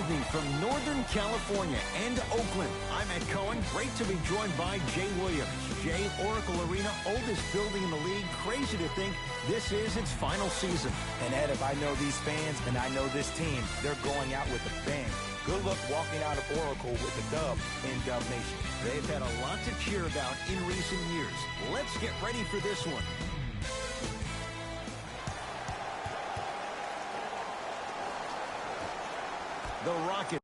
evening from Northern California and Oakland. I'm Ed Cohen. Great to be joined by Jay Williams. Jay, Oracle Arena, oldest building in the league. Crazy to think this is its final season. And Ed, if I know these fans and I know this team, they're going out with a bang. Good luck walking out of Oracle with the dub in Dub Nation. They've had a lot to cheer about in recent years. Let's get ready for this one. The Rockets.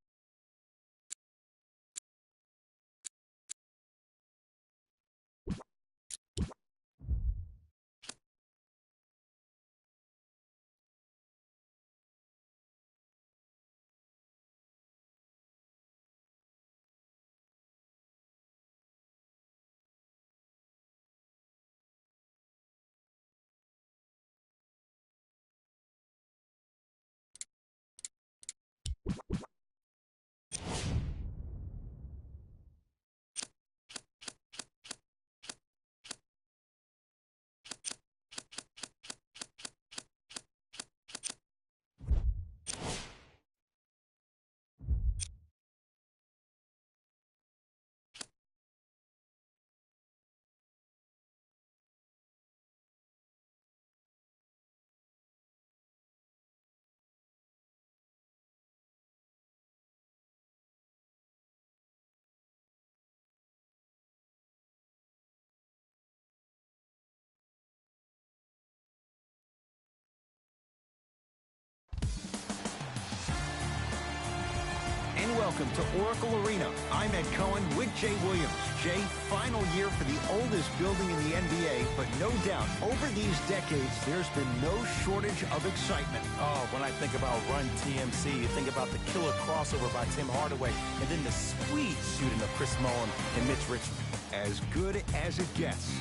Welcome to Oracle Arena. I'm Ed Cohen with Jay Williams. Jay, final year for the oldest building in the NBA, but no doubt, over these decades, there's been no shortage of excitement. Oh, when I think about Run TMC, you think about the killer crossover by Tim Hardaway, and then the sweet shooting of Chris Mullin and Mitch Richmond. As good as it gets.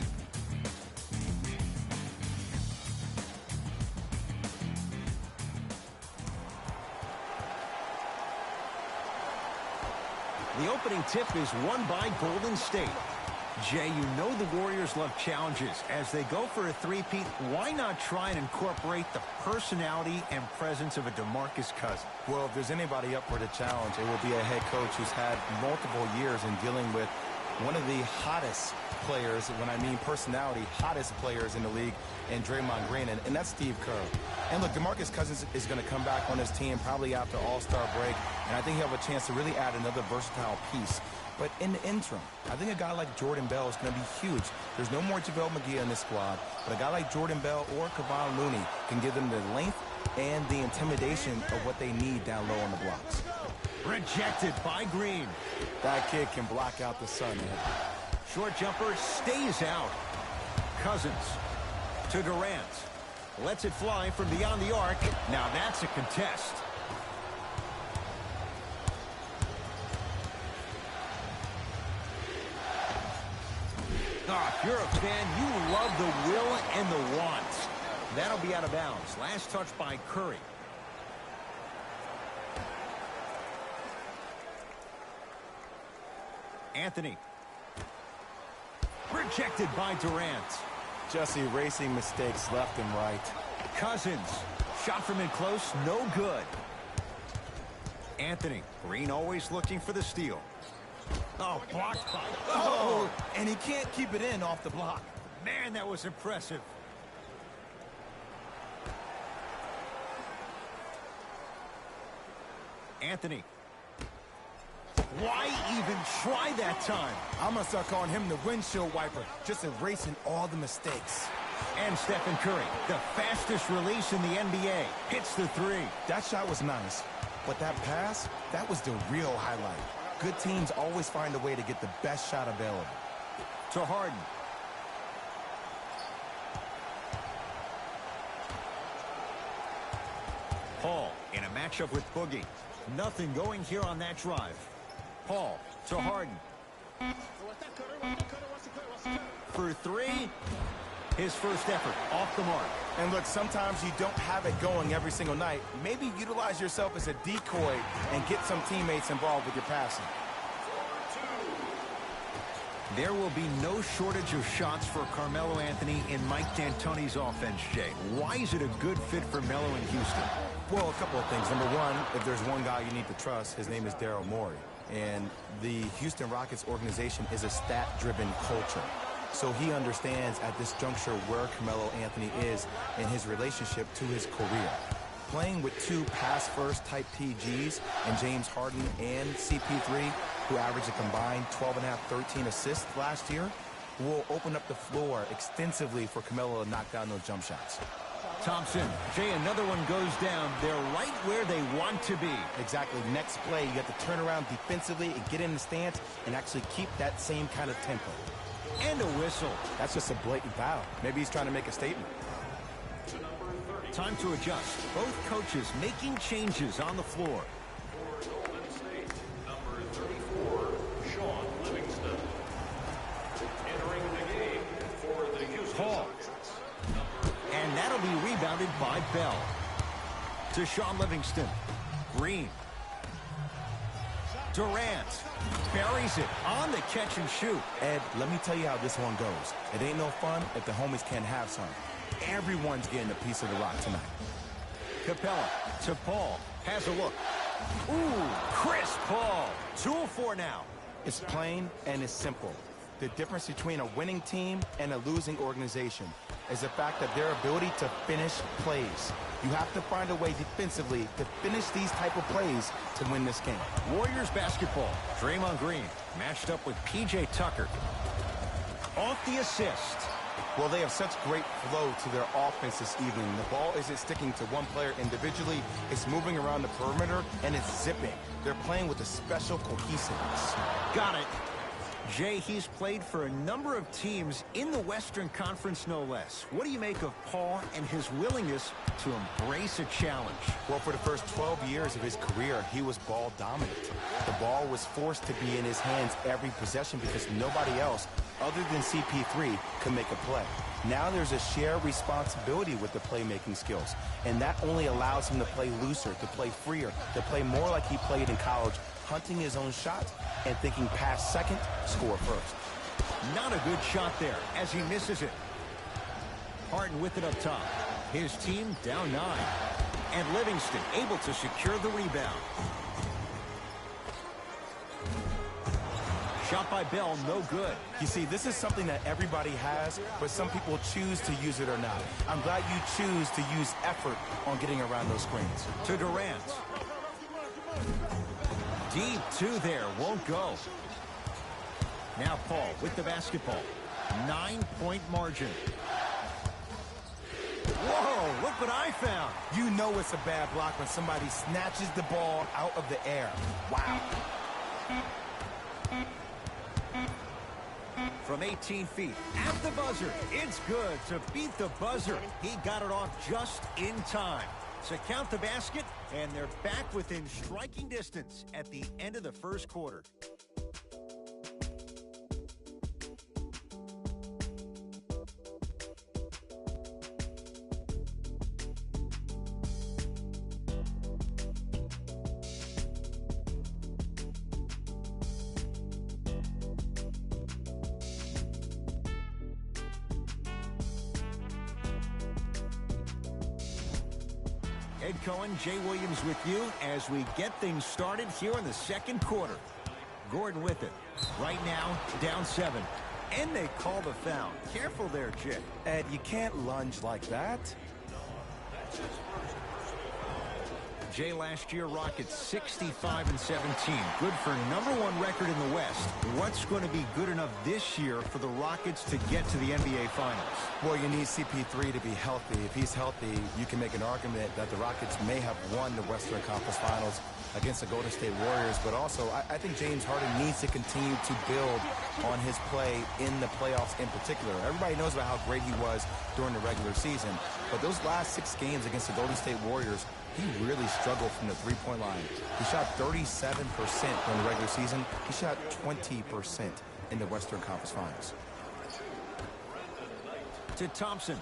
The opening tip is won by Golden State. Jay, you know the Warriors love challenges. As they go for a three-peat, why not try and incorporate the personality and presence of a DeMarcus Cousins? Well, if there's anybody up for the challenge, it will be a head coach who's had multiple years in dealing with one of the hottest players, when I mean personality, hottest players in the league, and Draymond Green, and that's Steve Kerr. And look, DeMarcus Cousins is going to come back on his team probably after All-Star break, and I think he'll have a chance to really add another versatile piece. But in the interim, I think a guy like Jordan Bell is going to be huge. There's no more JaVale McGee in this squad, but a guy like Jordan Bell or Kevon Looney can give them the length and the intimidation of what they need down low on the blocks. Rejected by Green. That kid can block out the sun, man. Short jumper stays out. Cousins to Durant. Lets it fly from beyond the arc. Now that's a contest. If you're a fan, you love the will and the want. That'll be out of bounds. Last touch by Curry. Anthony. Rejected by Durant. Just erasing mistakes left and right. Cousins. Shot from in close. No good. Anthony. Green always looking for the steal. Oh, blocked by. Oh, and he can't keep it in off the block. Man, that was impressive. Anthony. Why even try that time? I'm going to start calling him the windshield wiper, just erasing all the mistakes. And Stephen Curry, the fastest release in the NBA, hits the three. That shot was nice, but that pass, that was the real highlight. Good teams always find a way to get the best shot available. To Harden. Paul in a matchup with Boogie. Nothing going here on that drive. Paul to Harden. For three. His first effort off the mark. And look, sometimes you don't have it going every single night. Maybe utilize yourself as a decoy and get some teammates involved with your passing. There will be no shortage of shots for Carmelo Anthony in Mike D'Antoni's offense, Jay. Why is it a good fit for Melo in Houston? Well, a couple of things. Number one, if there's one guy you need to trust, his name is Daryl Morey. And the Houston Rockets organization is a stat-driven culture. So he understands at this juncture where Carmelo Anthony is in his relationship to his career. Playing with two pass-first type PGs and James Harden and CP3, who averaged a combined 12.5, 13 assists last year, will open up the floor extensively for Carmelo to knock down those jump shots. Thompson, Jay, another one goes down. They're right where they want to be. Exactly. Next play, you have to turn around defensively and get in the stance and actually keep that same kind of tempo. And a whistle. That's just a blatant foul. Maybe he's trying to make a statement. Time to adjust. Both coaches making changes on the floor. For Golden State, number 34, Sean Livingston. Entering the game for the Houston Rockets. And that'll be rebounded by Bell. To Sean Livingston. Green. Durant buries it on the catch and shoot. Ed, let me tell you how this one goes. It ain't no fun if the homies can't have some. Everyone's getting a piece of the rock tonight. Capella to Paul. Has a look. Ooh, Chris Paul. 2 of 4 now. It's plain and it's simple. The difference between a winning team and a losing organization is the fact that their ability to finish plays. You have to find a way defensively to finish these type of plays to win this game. Warriors basketball. Draymond Green matched up with P.J. Tucker. Off the assist. Well, they have such great flow to their offense this evening. The ball isn't sticking to one player individually. It's moving around the perimeter, and it's zipping. They're playing with a special cohesiveness. Got it. Jay, he's played for a number of teams in the Western Conference, no less. What do you make of Paul and his willingness to embrace a challenge? Well, for the first 12 years of his career, he was ball dominant. The ball was forced to be in his hands every possession because nobody else, other than CP3, could make a play. Now there's a shared responsibility with the playmaking skills, and that only allows him to play looser, to play freer, to play more like he played in college, hunting his own shot and thinking pass second, score first. Not a good shot there as he misses it. Harden with it up top. His team down 9. And Livingston able to secure the rebound. Shot by Bell, no good. You see, this is something that everybody has, but some people choose to use it or not. I'm glad you choose to use effort on getting around those screens. To Durant. Deep 2 there, won't go. Now Paul with the basketball. 9-point margin. Whoa, look what I found. You know it's a bad block when somebody snatches the ball out of the air. Wow. From 18 feet, at the buzzer, it's good to beat the buzzer. He got it off just in time. So count the basket, and they're back within striking distance at the end of the first quarter. Ed Cohen, Jay Williams with you as we get things started here in the second quarter. Gordon with it. Right now, down 7. And they call the foul. Careful there, Jay. Ed, you can't lunge like that. Jay, last year, Rockets 65-17. Good for #1 record in the West. What's going to be good enough this year for the Rockets to get to the NBA Finals? Well, you need CP3 to be healthy. If he's healthy, you can make an argument that the Rockets may have won the Western Conference Finals against the Golden State Warriors. But also, I think James Harden needs to continue to build on his play in the playoffs in particular. Everybody knows about how great he was during the regular season. But those last 6 games against the Golden State Warriors, he really struggled from the three-point line. He shot 37% during the regular season. He shot 20% in the Western Conference Finals. To Thompson.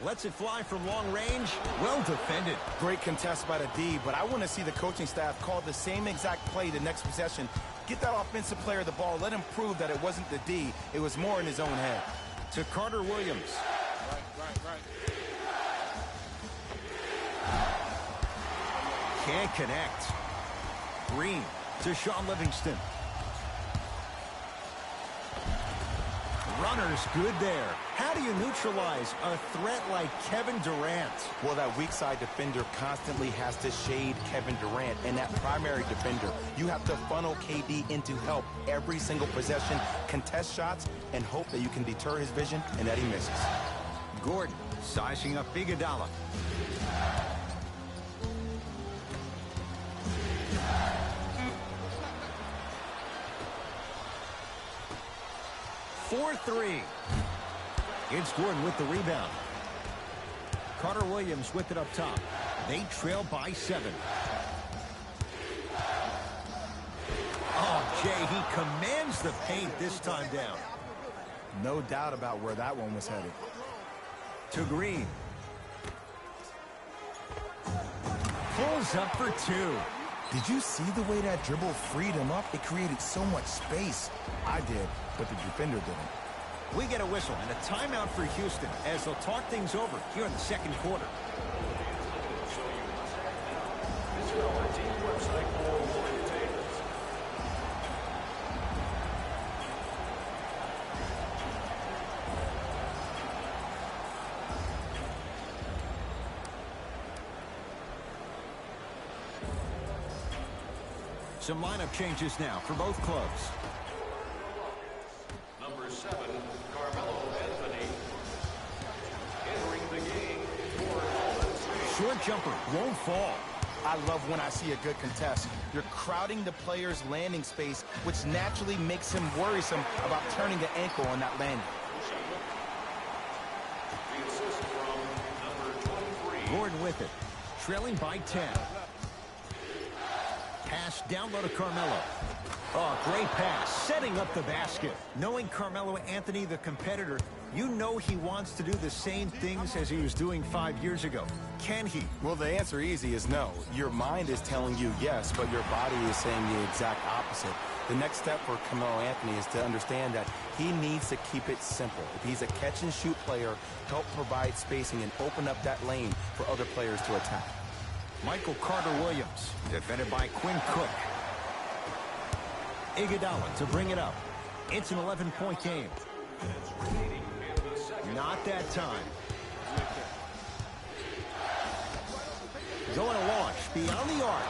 Lets it fly from long range. Well defended. Great contest by the D, but I want to see the coaching staff call the same exact play the next possession Get that offensive player the ball. Let him prove that it wasn't the D. It was more in his own head. To Carter Williams. Right. Can't connect. Green to Shaun Livingston. Runner's good there. How do you neutralize a threat like Kevin Durant? Well, that weak side defender constantly has to shade Kevin Durant, and that primary defender, you have to funnel KD into help every single possession, contest shots, and hope that you can deter his vision and that he misses. Gordon sizing up Iguodala. For three. It's Gordon with the rebound. Carter Williams with it up top. They trail by 7. Oh, Jay, he commands the paint this time down. No doubt about where that one was headed. To Green. Pulls up for 2. Did you see the way that dribble freed him up? It created so much space. I did, but the defender didn't. We get a whistle and a timeout for Houston as they'll talk things over here in the second quarter. Visit our team website for more details. Some lineup changes now for both clubs. Number 7, Carmelo Anthony. Entering the game for Golden State. Short jumper won't fall. I love when I see a good contest. You're crowding the player's landing space, which naturally makes him worrisome about turning the ankle on that landing. The assist from number 23. Gordon with it. Trailing by 10. Pass down low to Carmelo. Oh, great pass. Setting up the basket. Knowing Carmelo Anthony, the competitor, you know he wants to do the same things as he was doing 5 years ago. Can he? Well, the answer easy is no. Your mind is telling you yes, but your body is saying the exact opposite. The next step for Carmelo Anthony is to understand that he needs to keep it simple. If he's a catch-and-shoot player, help provide spacing and open up that lane for other players to attack. Michael Carter-Williams, defended by Quinn Cook. Iguodala to bring it up. It's an 11-point game. Not that time. Going to launch beyond the arc.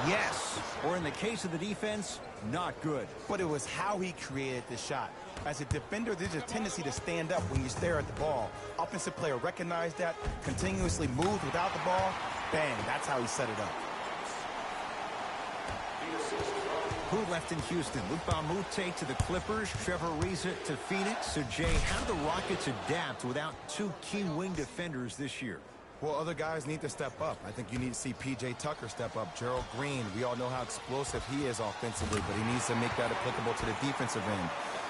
Yes. Or in the case of the defense, not good. But it was how he created the shot. As a defender, there's a tendency to stand up when you stare at the ball. Offensive player recognized that, continuously moved without the ball. Bang, that's how he set it up. Who left in Houston? Luc Mbah a Moute to the Clippers, Trevor Ariza to Phoenix. So, Jay, how do the Rockets adapt without 2 key wing defenders this year? Well, other guys need to step up. I think you need to see P.J. Tucker step up. Gerald Green, we all know how explosive he is offensively, but he needs to make that applicable to the defensive end.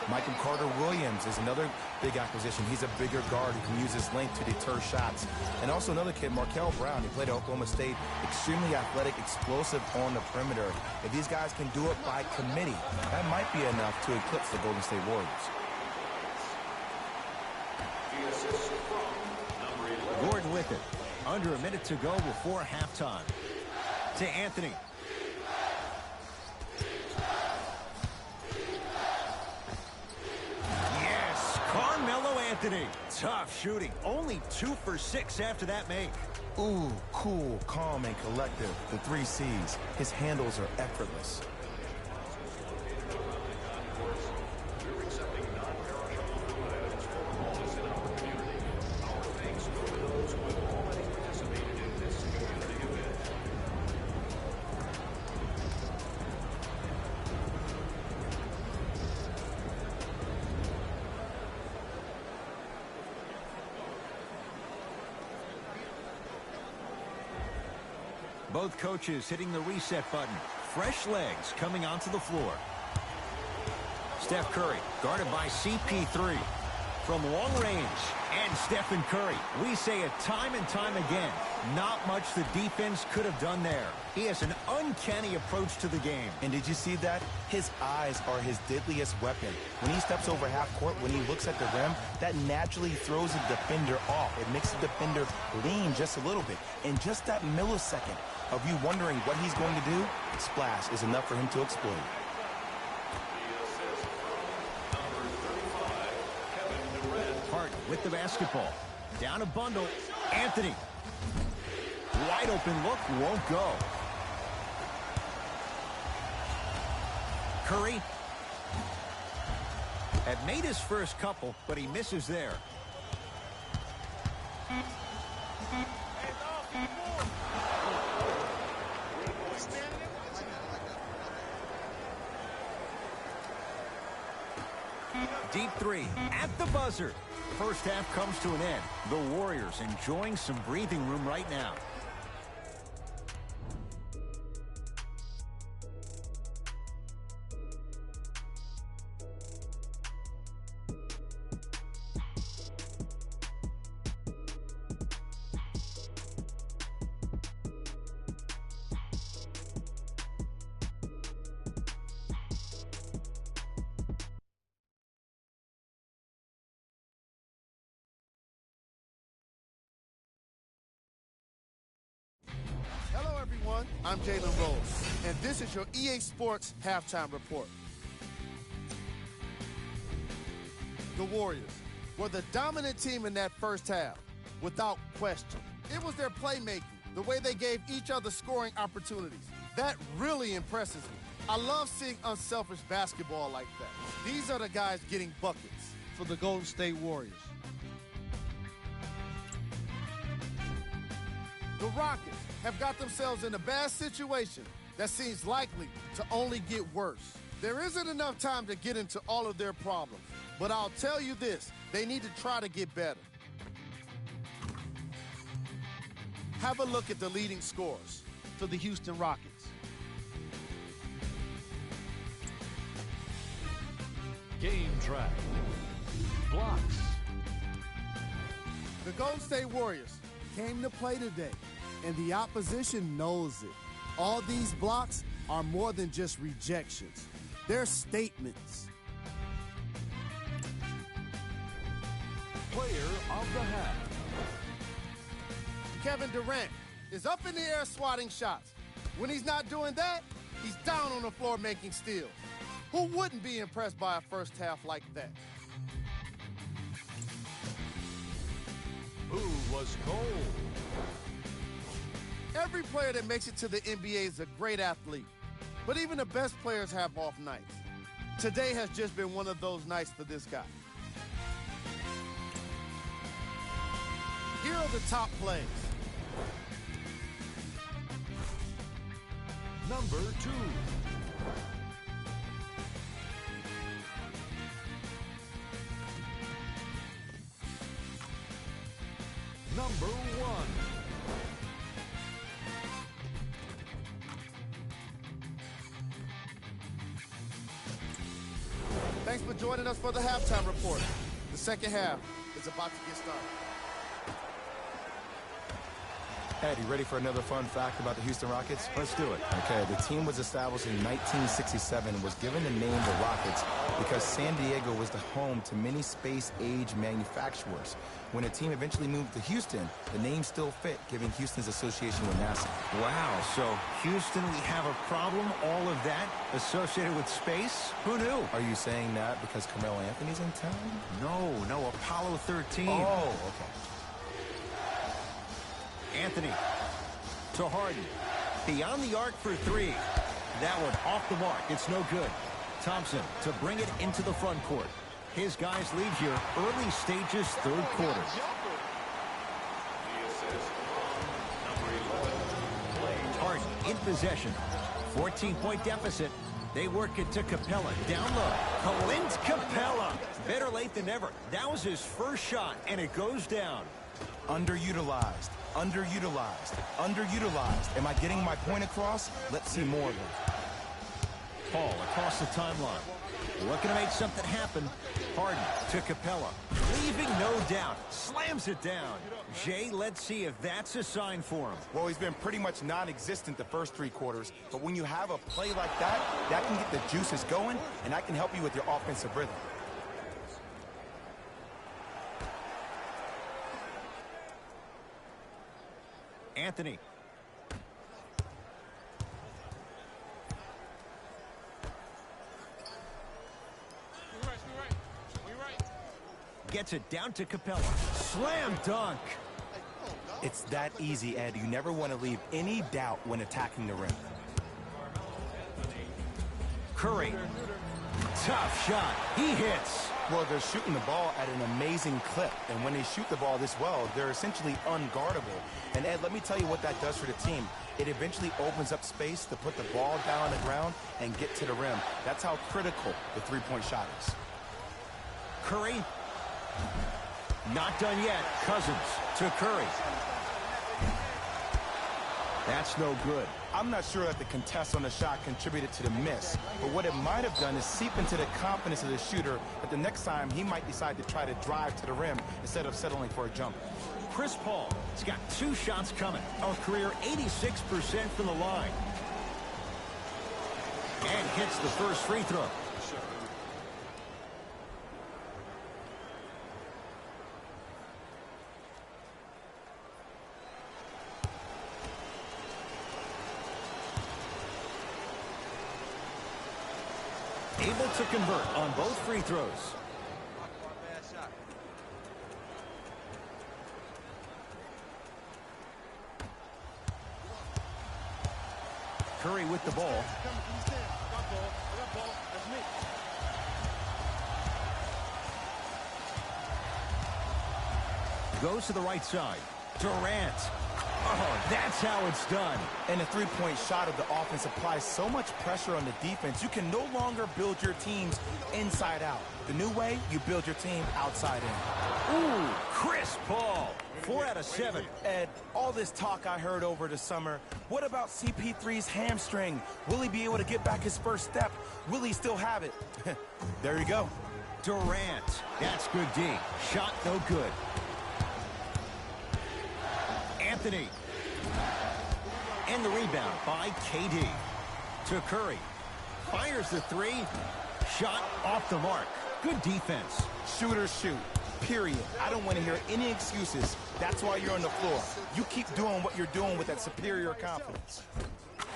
Michael Carter-Williams is another big acquisition. He's a bigger guard who can use his length to deter shots. And also another kid, Markel Brown. He played at Oklahoma State. Extremely athletic, explosive on the perimeter. If these guys can do it by committee, that might be enough to eclipse the Golden State Warriors. The assist from number 11. Gordon with it. Under a minute to go before halftime. To Anthony. Yes, Carmelo Anthony. Tough shooting. Only 2 for 6 after that make. Ooh, cool, calm, and collective. The 3 C's. His handles are effortless. We're accepting non-perishable food items from homeless in our community. Our thanks go to those who have already participated in this community event. Both coaches hitting the reset button. Fresh legs coming onto the floor. Steph Curry guarded by CP3. from long range. And Stephen Curry, we say it time and time again, not much the defense could have done there. He has an uncanny approach to the game. And did you see that? His eyes are his deadliest weapon. When he steps over half court, when he looks at the rim, that naturally throws the defender off. It makes the defender lean just a little bit. And just that millisecond of you wondering what he's going to do, splash is enough for him to explode. Harden with the basketball. Down a bundle. Anthony. Wide open look, won't go. Curry had made his first couple, but he misses there. Deep three at the buzzer. First half comes to an end. The Warriors enjoying some breathing room right now. Hello, everyone. I'm Jalen Rose, and this is your EA Sports Halftime Report. The Warriors were the dominant team in that first half, without question. It was their playmaking, the way they gave each other scoring opportunities. That really impresses me. I love seeing unselfish basketball like that. These are the guys getting buckets for the Golden State Warriors. The Rockets have got themselves in a bad situation that seems likely to only get worse. There isn't enough time to get into all of their problems, but I'll tell you this, they need to try to get better. Have a look at the leading scorers for the Houston Rockets. Game track. Blocks. The Golden State Warriors came to play today, and the opposition knows it. All these blocks are more than just rejections. They're statements. Player of the half. Kevin Durant is up in the air swatting shots. When he's not doing that, he's down on the floor making steals. Who wouldn't be impressed by a first half like that? Who was cold? Every player that makes it to the NBA is a great athlete, but even the best players have off nights. Today has just been one of those nights for this guy. Here are the top plays. Number 2. Number 1. Thanks for joining us for the halftime report. The second half is about to get started. Ed, you ready for another fun fact about the Houston Rockets? Let's do it. Okay, the team was established in 1967 and was given the name the Rockets because San Diego was the home to many space-age manufacturers. When the team eventually moved to Houston, the name still fit, giving Houston's association with NASA. Wow, so Houston, we have a problem, all of that associated with space? Who knew? Are you saying that because Carmelo Anthony's in town? No, Apollo 13. Oh, okay. Anthony to Harden. Beyond the arc for three. That one off the mark. It's no good. Thompson to bring it into the front court. His guys lead here early stages, third quarter. Harden in possession. 14-point deficit. They work it to Capella. Down low. Clint Capella. Better late than never. That was his first shot, and it goes down. Underutilized. Underutilized. Underutilized. Am I getting my point across? Let's see more of it. Paul across the timeline. Looking to make something happen. Harden to Capella. Leaving no doubt. Slams it down. Jay, let's see if that's a sign for him. Well, he's been pretty much non-existent the first 3 quarters, but when you have a play like that, that can get the juices going, and that can help you with your offensive rhythm. Anthony. Gets it down to Capella. Slam dunk. It's that easy, Ed. You never want to leave any doubt when attacking the rim. Curry. Tough shot. He hits. Well, they're shooting the ball at an amazing clip, and when they shoot the ball this well, they're essentially unguardable. And Ed, let me tell you what that does for the team. It eventually opens up space to put the ball down on the ground and get to the rim. That's how critical the three-point shot is. Curry. Not done yet. Cousins to Curry. That's no good. I'm not sure that the contest on the shot contributed to the miss, but what it might have done is seep into the confidence of the shooter that the next time he might decide to try to drive to the rim instead of settling for a jump. Chris Paul has got 2 shots coming. A career 86% from the line. And hits the first free throw. Able to convert on both free throws. Curry with the ball. Goes to the right side. Durant. Oh, that's how it's done. And the three-point shot of the offense applies so much pressure on the defense, you can no longer build your teams inside out. The new way, you build your team outside in. Ooh, Chris Paul. 4 out of 7. Ed, all this talk I heard over the summer, what about CP3's hamstring? Will he be able to get back his first step? Will he still have it? There you go. Durant. That's good D. Shot no good. Anthony. And the rebound by KD. To Curry. Fires the 3. Shot off the mark. Good defense. Shooters shoot. Period. I don't want to hear any excuses. That's why you're on the floor. You keep doing what you're doing with that superior confidence.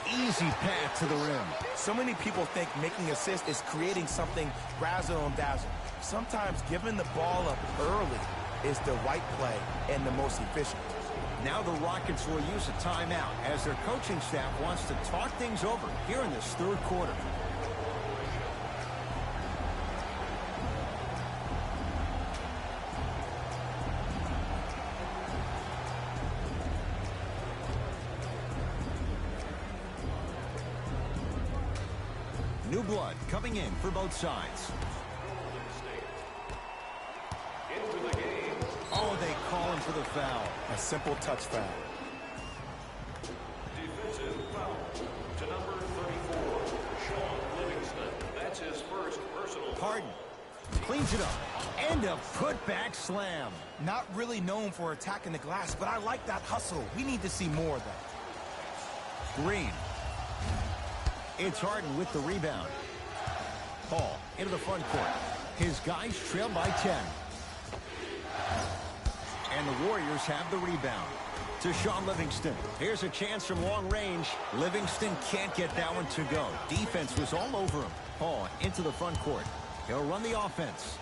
Easy path to the rim. So many people think making assists is creating something razzle and dazzle. Sometimes giving the ball up early is the right play and the most efficient. Now the Rockets will use a timeout as their coaching staff wants to talk things over here in this third quarter. New blood coming in for both sides. Oh, they call him for the foul. A simple touch foul. Defensive foul to number 34, Sean Livingston. That's his first personal foul. Harden cleans it up. And a putback slam. Not really known for attacking the glass, but I like that hustle. We need to see more of that. Green. It's Harden with the rebound. Paul into the front court. His guys trail by 10. And the Warriors have the rebound. To Sean Livingston. Here's a chance from long range. Livingston can't get that one to go. Defense was all over him. Paul into the front court. He'll run the offense.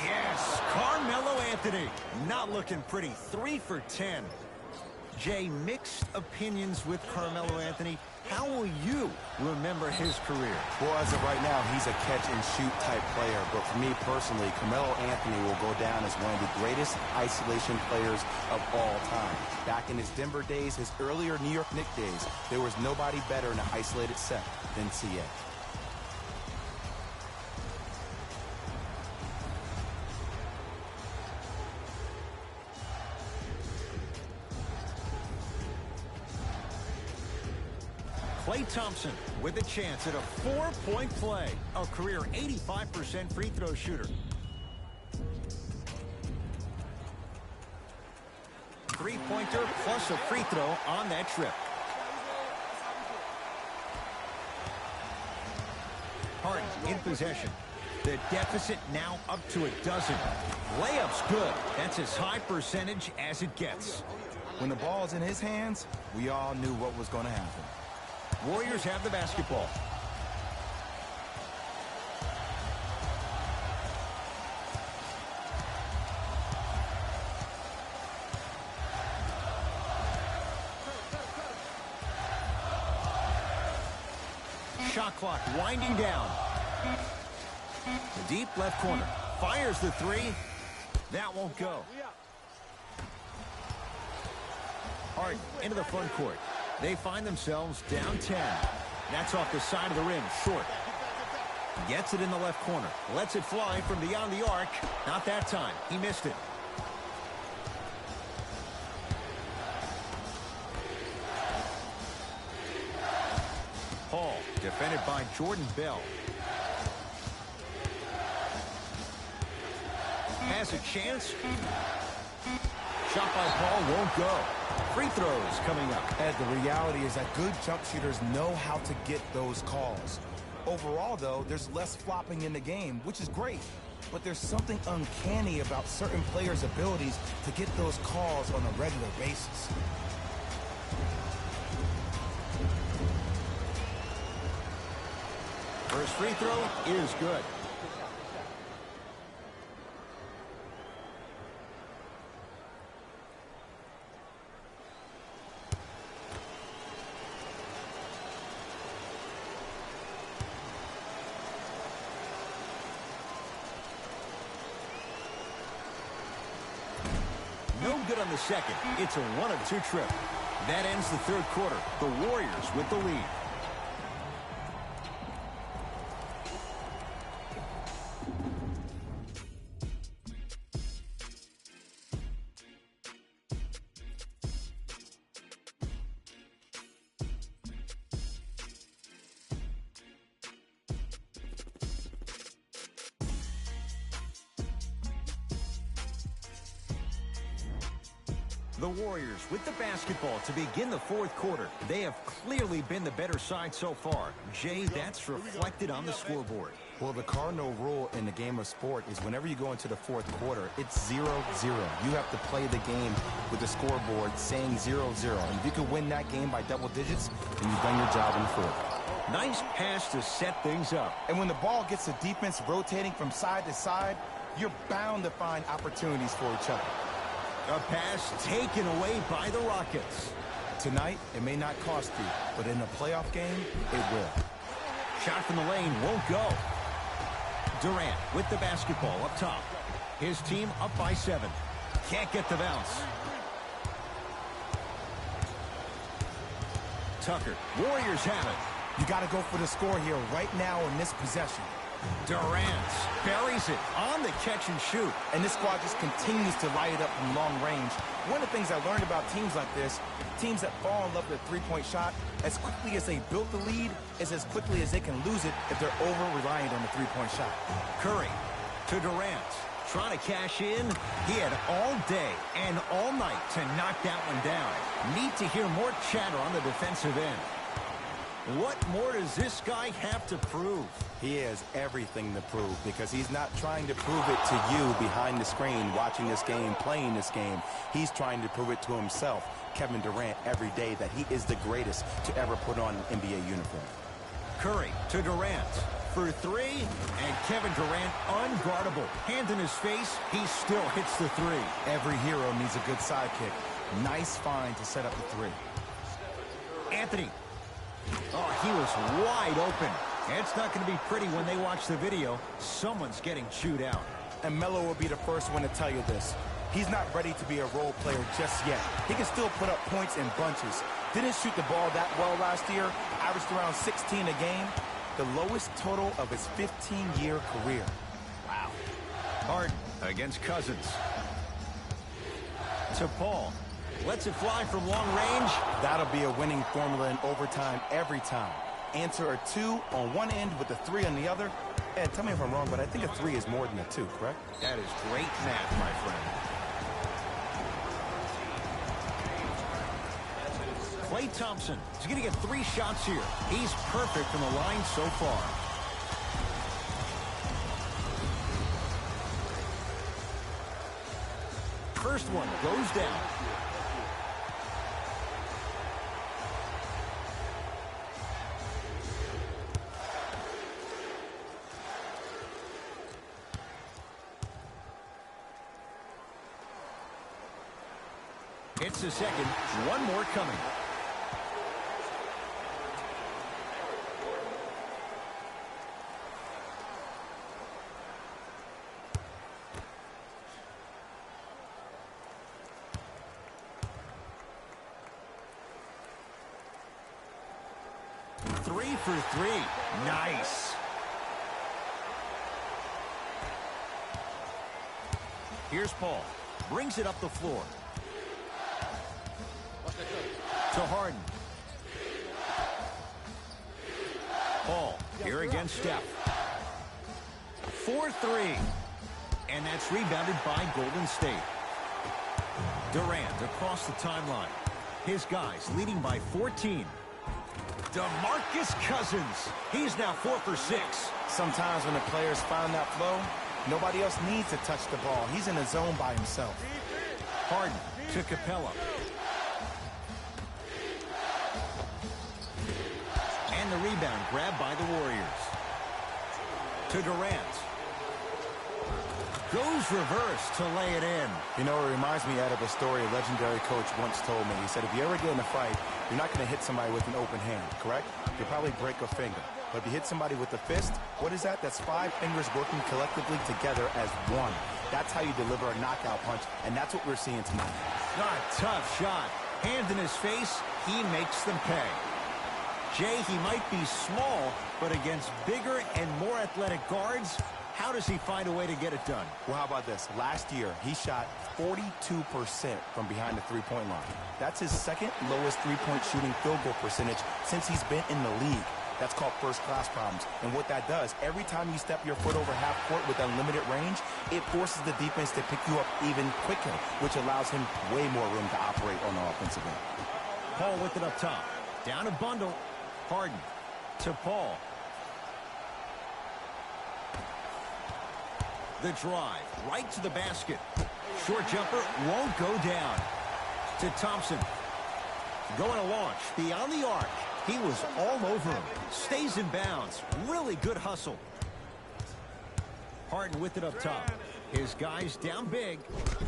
Yes, Carmelo Anthony. Not looking pretty. 3 for 10. Jay, mixed opinions with Carmelo Anthony. How will you remember his career? Well, as of right now, he's a catch-and-shoot type player. But for me personally, Carmelo Anthony will go down as one of the greatest isolation players of all time. Back in his Denver days, his earlier New York Knicks days, there was nobody better in an isolated set than CA. Klay Thompson with a chance at a 4-point play. A career 85% free throw shooter. Three-pointer plus a free throw on that trip. Harden in possession. The deficit now up to a dozen. Layup's good. That's as high percentage as it gets. When the ball's in his hands, we all knew what was going to happen. Warriors have the basketball. Shot clock winding down. Deep left corner. Fires the three. That won't go. Harden into the front court. They find themselves down 10. That's off the side of the rim, short. Gets it in the left corner. Lets it fly from beyond the arc. Not that time. He missed it. Paul, defended by Jordan Bell. Has a chance. Shot by Paul won't go. Free throws coming up. Ed, the reality is that good jump shooters know how to get those calls. Overall, though, there's less flopping in the game, which is great. But there's something uncanny about certain players' abilities to get those calls on a regular basis. First free throw is good. No good on the second. It's a 1-of-2 trip. That ends the third quarter. The Warriors with the lead. The Warriors with the basketball to begin the fourth quarter. They have clearly been the better side so far. Jay, that's reflected on the scoreboard. Well, the cardinal rule in the game of sport is whenever you go into the fourth quarter, it's 0-0. You have to play the game with the scoreboard saying 0-0. And if you can win that game by double digits, then you've done your job in the fourth. Nice pass to set things up. And when the ball gets the defense rotating from side to side, you're bound to find opportunities for each other. A pass taken away by the Rockets. Tonight, it may not cost you, but in a playoff game, it will. Shot from the lane won't go. Durant with the basketball up top. His team up by 7. Can't get the bounce. Tucker. Warriors have it. You got to go for the score here right now in this possession. Durant buries it on the catch and shoot. And this squad just continues to light it up from long range. One of the things I learned about teams like this, teams that fall in love with a three-point shot, as quickly as they built the lead, is as quickly as they can lose it if they're over-reliant on the three-point shot. Curry to Durant. Trying to cash in. He had all day and all night to knock that one down. Need to hear more chatter on the defensive end. What more does this guy have to prove? He has everything to prove because he's not trying to prove it to you behind the screen, watching this game, playing this game. He's trying to prove it to himself, Kevin Durant, every day that he is the greatest to ever put on an NBA uniform. Curry to Durant for 3, and Kevin Durant unguardable. Hand in his face, he still hits the 3. Every hero needs a good sidekick. Nice find to set up the 3. Anthony. Oh, he was wide open. It's not going to be pretty when they watch the video. Someone's getting chewed out. And Melo will be the first one to tell you this. He's not ready to be a role player just yet. He can still put up points in bunches. Didn't shoot the ball that well last year. Averaged around 16 a game. The lowest total of his 15-year career. Wow. Harden against Cousins. To Paul. Lets it fly from long range. That'll be a winning formula in overtime every time. Answer a 2 on one end with a 3 on the other. Ed, tell me if I'm wrong, but I think a 3 is more than a 2, correct? That is great math, my friend. Klay Thompson is going to get 3 shots here. He's perfect from the line so far. First one goes down. It's the second. One more coming. Three for 3. Nice. Here's Paul. Brings it up the floor. To Harden. Paul here against Steph. 4-3. And that's rebounded by Golden State. Durant across the timeline. His guys leading by 14. DeMarcus Cousins. He's now 4 for 6. Sometimes when the players find that flow, nobody else needs to touch the ball. He's in the zone by himself. Harden to Capella. And the rebound grabbed by the Warriors. To Durant. Goes reverse to lay it in. You know, it reminds me out of a story a legendary coach once told me. He said, if you ever get in a fight, you're not going to hit somebody with an open hand, correct? You'll probably break a finger. But if you hit somebody with a fist, what is that? That's 5 fingers working collectively together as one. That's how you deliver a knockout punch, and that's what we're seeing tonight. Not a tough shot. Hand in his face, he makes them pay. Jay, he might be small, but against bigger and more athletic guards, how does he find a way to get it done? Well, how about this? Last year, he shot 42% from behind the three-point line. That's his second lowest three-point shooting field goal percentage since he's been in the league. That's called first-class problems. And what that does, every time you step your foot over half court with unlimited range, it forces the defense to pick you up even quicker, which allows him way more room to operate on the offensive end. Paul with it up top. Down a bundle. Harden to Paul. The drive right to the basket. Short jumper won't go down. To Thompson. Going to launch beyond the arc. He was all over him. Stays in bounds. Really good hustle. Harden with it up top. His guys down big.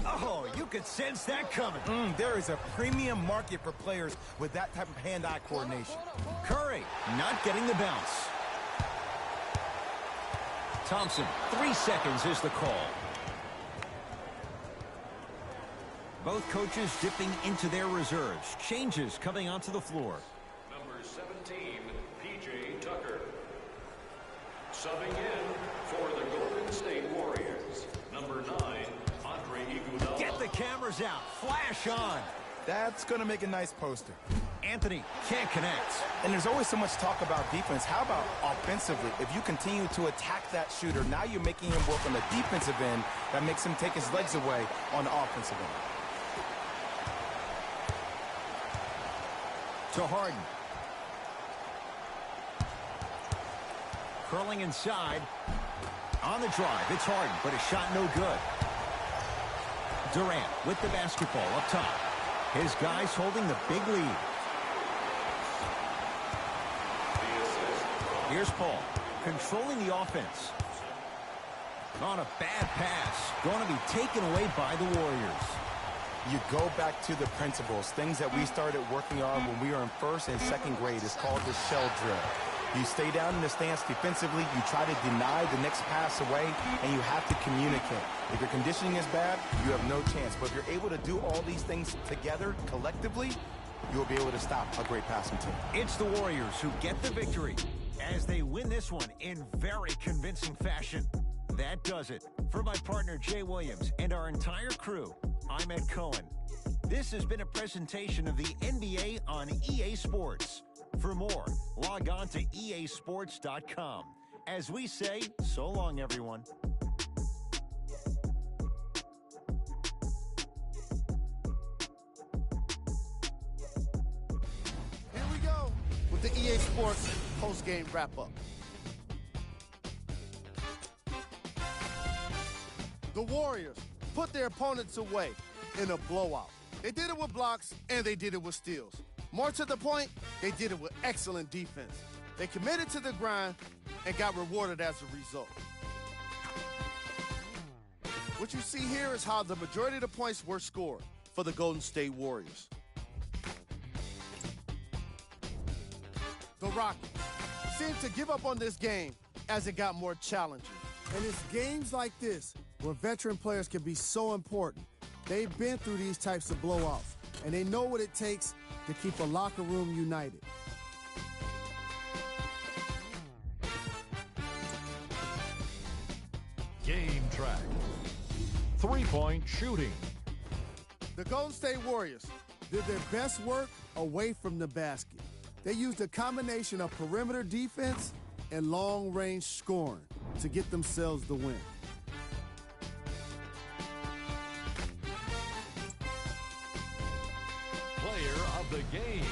Oh, you could sense that coming. There is a premium market for players with that type of hand-eye coordination. Curry not getting the bounce. Thompson, 3 seconds is the call. Both coaches dipping into their reserves. Changes coming onto the floor. Number 17, P.J. Tucker. Subbing in for the Golden State Warriors. Number 9, Andre Iguodala. Get the cameras out. Flash on. That's going to make a nice poster. Anthony can't connect. And there's always so much talk about defense. How about offensively? If you continue to attack that shooter, now you're making him work on the defensive end. That makes him take his legs away on the offensive end. To Harden. Curling inside. On the drive, it's Harden, but a shot no good. Durant with the basketball up top. His guys holding the big lead. Here's Paul, controlling the offense. On a bad pass, going to be taken away by the Warriors. You go back to the principles, things that we started working on when we were in first and second grade. It's called the shell drill. You stay down in the stance defensively, you try to deny the next pass away, and you have to communicate. If your conditioning is bad, you have no chance. But if you're able to do all these things together, collectively, you'll be able to stop a great passing team. It's the Warriors who get the victory as they win this one in very convincing fashion. That does it. For my partner, Jay Williams, and our entire crew, I'm Ed Cohen. This has been a presentation of the NBA on EA Sports. For more, log on to easports.com. As we say, so long, everyone. Here we go with the EA Sports post-game wrap-up. The Warriors put their opponents away in a blowout. They did it with blocks, and they did it with steals. More to the point, they did it with excellent defense. They committed to the grind and got rewarded as a result. What you see here is how the majority of the points were scored for the Golden State Warriors. The Rockets seemed to give up on this game as it got more challenging. And it's games like this where veteran players can be so important. They've been through these types of blowouts, and they know what it takes to keep a locker room united. Game track. Three-point shooting. The Golden State Warriors did their best work away from the basket. They used a combination of perimeter defense and long-range scoring to get themselves the win. Player of the game.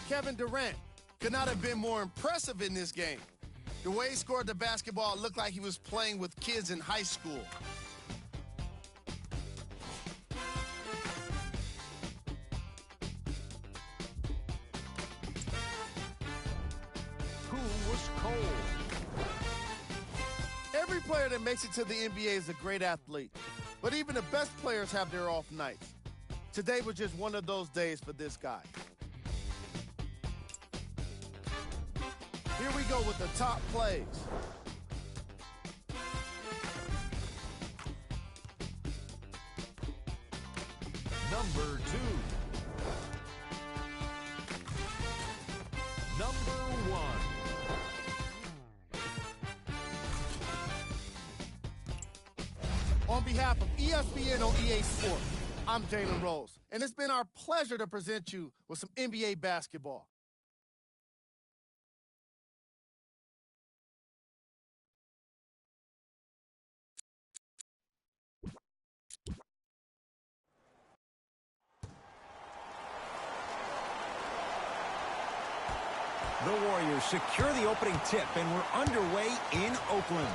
Kevin Durant could not have been more impressive in this game. The way he scored the basketball looked like he was playing with kids in high school. Who was cold? Every player that makes it to the NBA is a great athlete, but even the best players have their off nights. Today was just one of those days for this guy. Here we go with the top plays. Number 2. Number 1. On behalf of ESPN on EA Sports, I'm Jalen Rose, and it's been our pleasure to present you with some NBA basketball. The Warriors secure the opening tip, and we're underway in Oakland.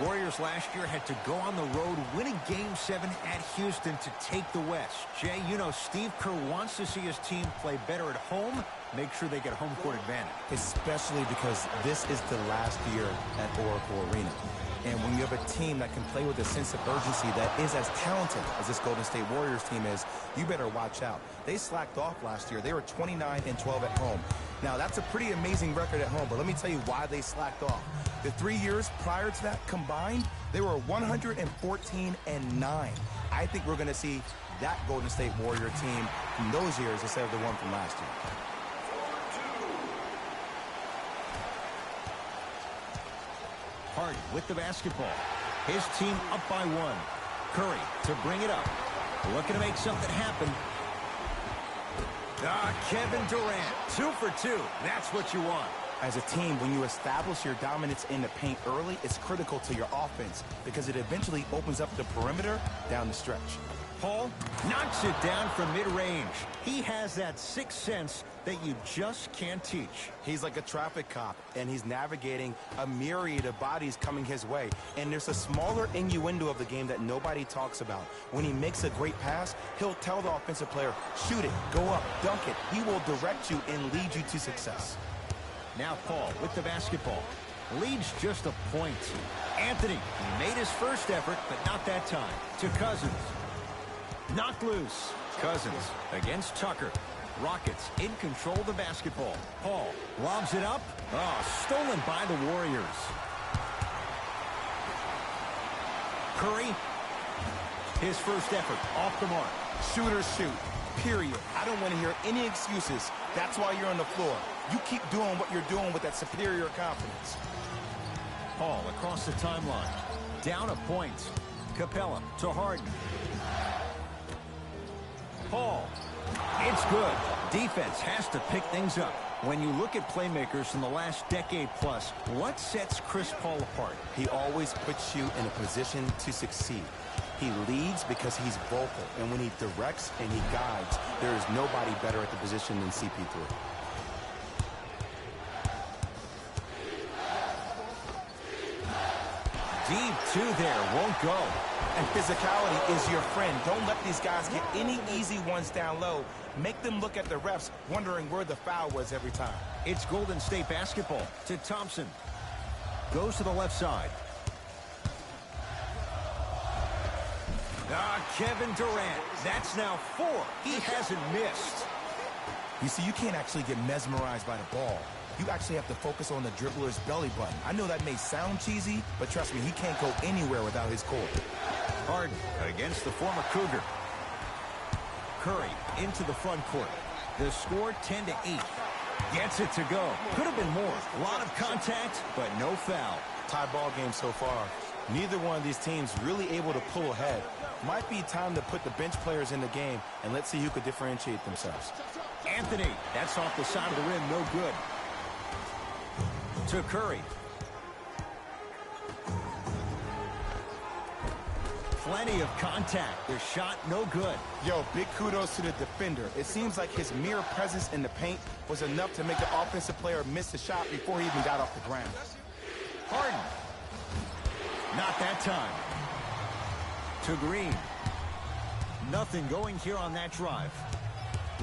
Warriors last year had to go on the road, winning Game 7 at Houston to take the West. Jay, you know Steve Kerr wants to see his team play better at home, make sure they get home court advantage. Especially because this is the last year at Oracle Arena. And when you have a team that can play with a sense of urgency that is as talented as this Golden State Warriors team is, you better watch out. They slacked off last year. They were 29-12 at home. Now, that's a pretty amazing record at home, but let me tell you why they slacked off. The 3 years prior to that combined, they were 114-9. I think we're going to see that Golden State Warrior team from those years instead of the one from last year. Harden with the basketball. His team up by 1. Curry to bring it up. Looking to make something happen. Kevin Durant, 2 for 2. That's what you want. As a team, when you establish your dominance in the paint early, it's critical to your offense because it eventually opens up the perimeter down the stretch. Paul knocks it down from mid-range. He has that sixth sense that you just can't teach. He's like a traffic cop, and he's navigating a myriad of bodies coming his way. And there's a smaller innuendo of the game that nobody talks about. When he makes a great pass, he'll tell the offensive player, shoot it, go up, dunk it. He will direct you and lead you to success. Now Paul with the basketball. Leads just a point. Anthony made his first effort, but not that time. To Cousins. Knocked loose. Cousins against Tucker. Rockets in control of the basketball. Paul lobs it up. Stolen by the Warriors. Curry. His first effort off the mark. Shooters shoot, period. I don't want to hear any excuses. That's why you're on the floor. You keep doing what you're doing with that superior confidence. Paul across the timeline. Down a point. Capella to Harden. Paul. It's good. Defense has to pick things up. When you look at playmakers from the last decade plus, what sets Chris Paul apart? He always puts you in a position to succeed. He leads because he's vocal, and when he directs and he guides, there is nobody better at the position than CP3. Deep two there, won't go. And physicality is your friend. Don't let these guys get any easy ones down low. Make them look at the refs, wondering where the foul was every time. It's Golden State basketball to Thompson. Goes to the left side. Kevin Durant. That's now 4. He hasn't missed. You see, you can't actually get mesmerized by the ball. You actually have to focus on the dribbler's belly button. I know that may sound cheesy, but trust me, he can't go anywhere without his core. Harden against the former Cougar. Curry into the front court. The score 10-8. Gets it to go. Could have been more. A lot of contact, but no foul. Tie ball game so far. Neither one of these teams really able to pull ahead. Might be time to put the bench players in the game, and let's see who could differentiate themselves. Anthony, that's off the side of the rim, no good. To Curry. Plenty of contact. The shot no good. Yo, big kudos to the defender. It seems like his mere presence in the paint was enough to make the offensive player miss the shot before he even got off the ground. Harden. Not that time. To Green. Nothing going here on that drive.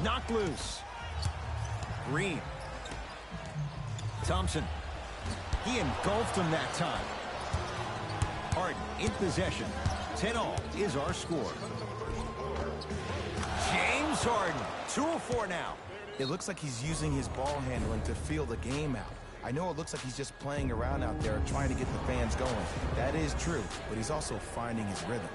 Knocked loose. Green. Thompson. He engulfed him that time. Harden in possession. 10-all is our score. James Harden, 2 of 4 now. It looks like he's using his ball handling to feel the game out. I know it looks like he's just playing around out there trying to get the fans going. That is true, but he's also finding his rhythm.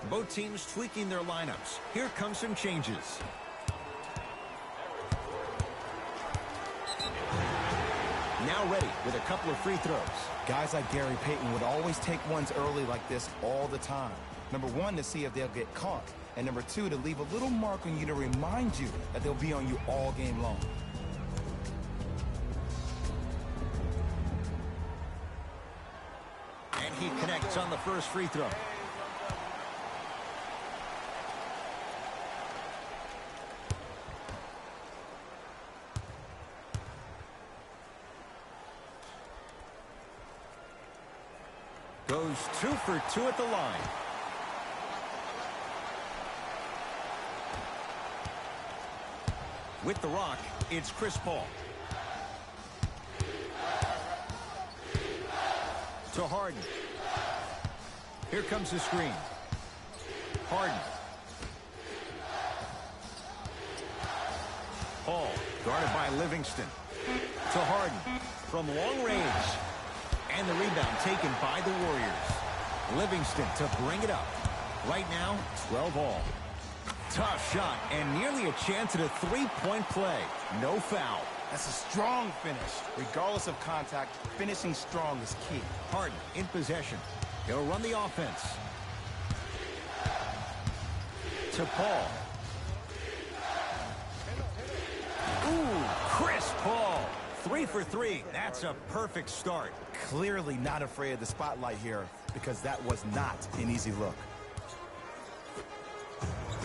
Both teams tweaking their lineups. Here come some changes. Now ready with a couple of free throws. Guys like Gary Payton would always take ones early like this all the time. Number 1, to see if they'll get caught. And number 2, to leave a little mark on you to remind you that they'll be on you all game long. And he connects on the first free throw. Goes 2 for 2 at the line. With the rock, it's Chris Paul. To Harden. Here comes the screen. Harden. Paul, guarded by Livingston. To Harden. From long range. And the rebound taken by the Warriors. Livingston to bring it up. Right now, 12-all. Tough shot and nearly a chance at a three-point play. No foul. That's a strong finish. Regardless of contact, finishing strong is key. Harden in possession. He'll run the offense. To Paul. Ooh, Chris Paul. 3 for 3. That's a perfect start. Clearly not afraid of the spotlight here because that was not an easy look.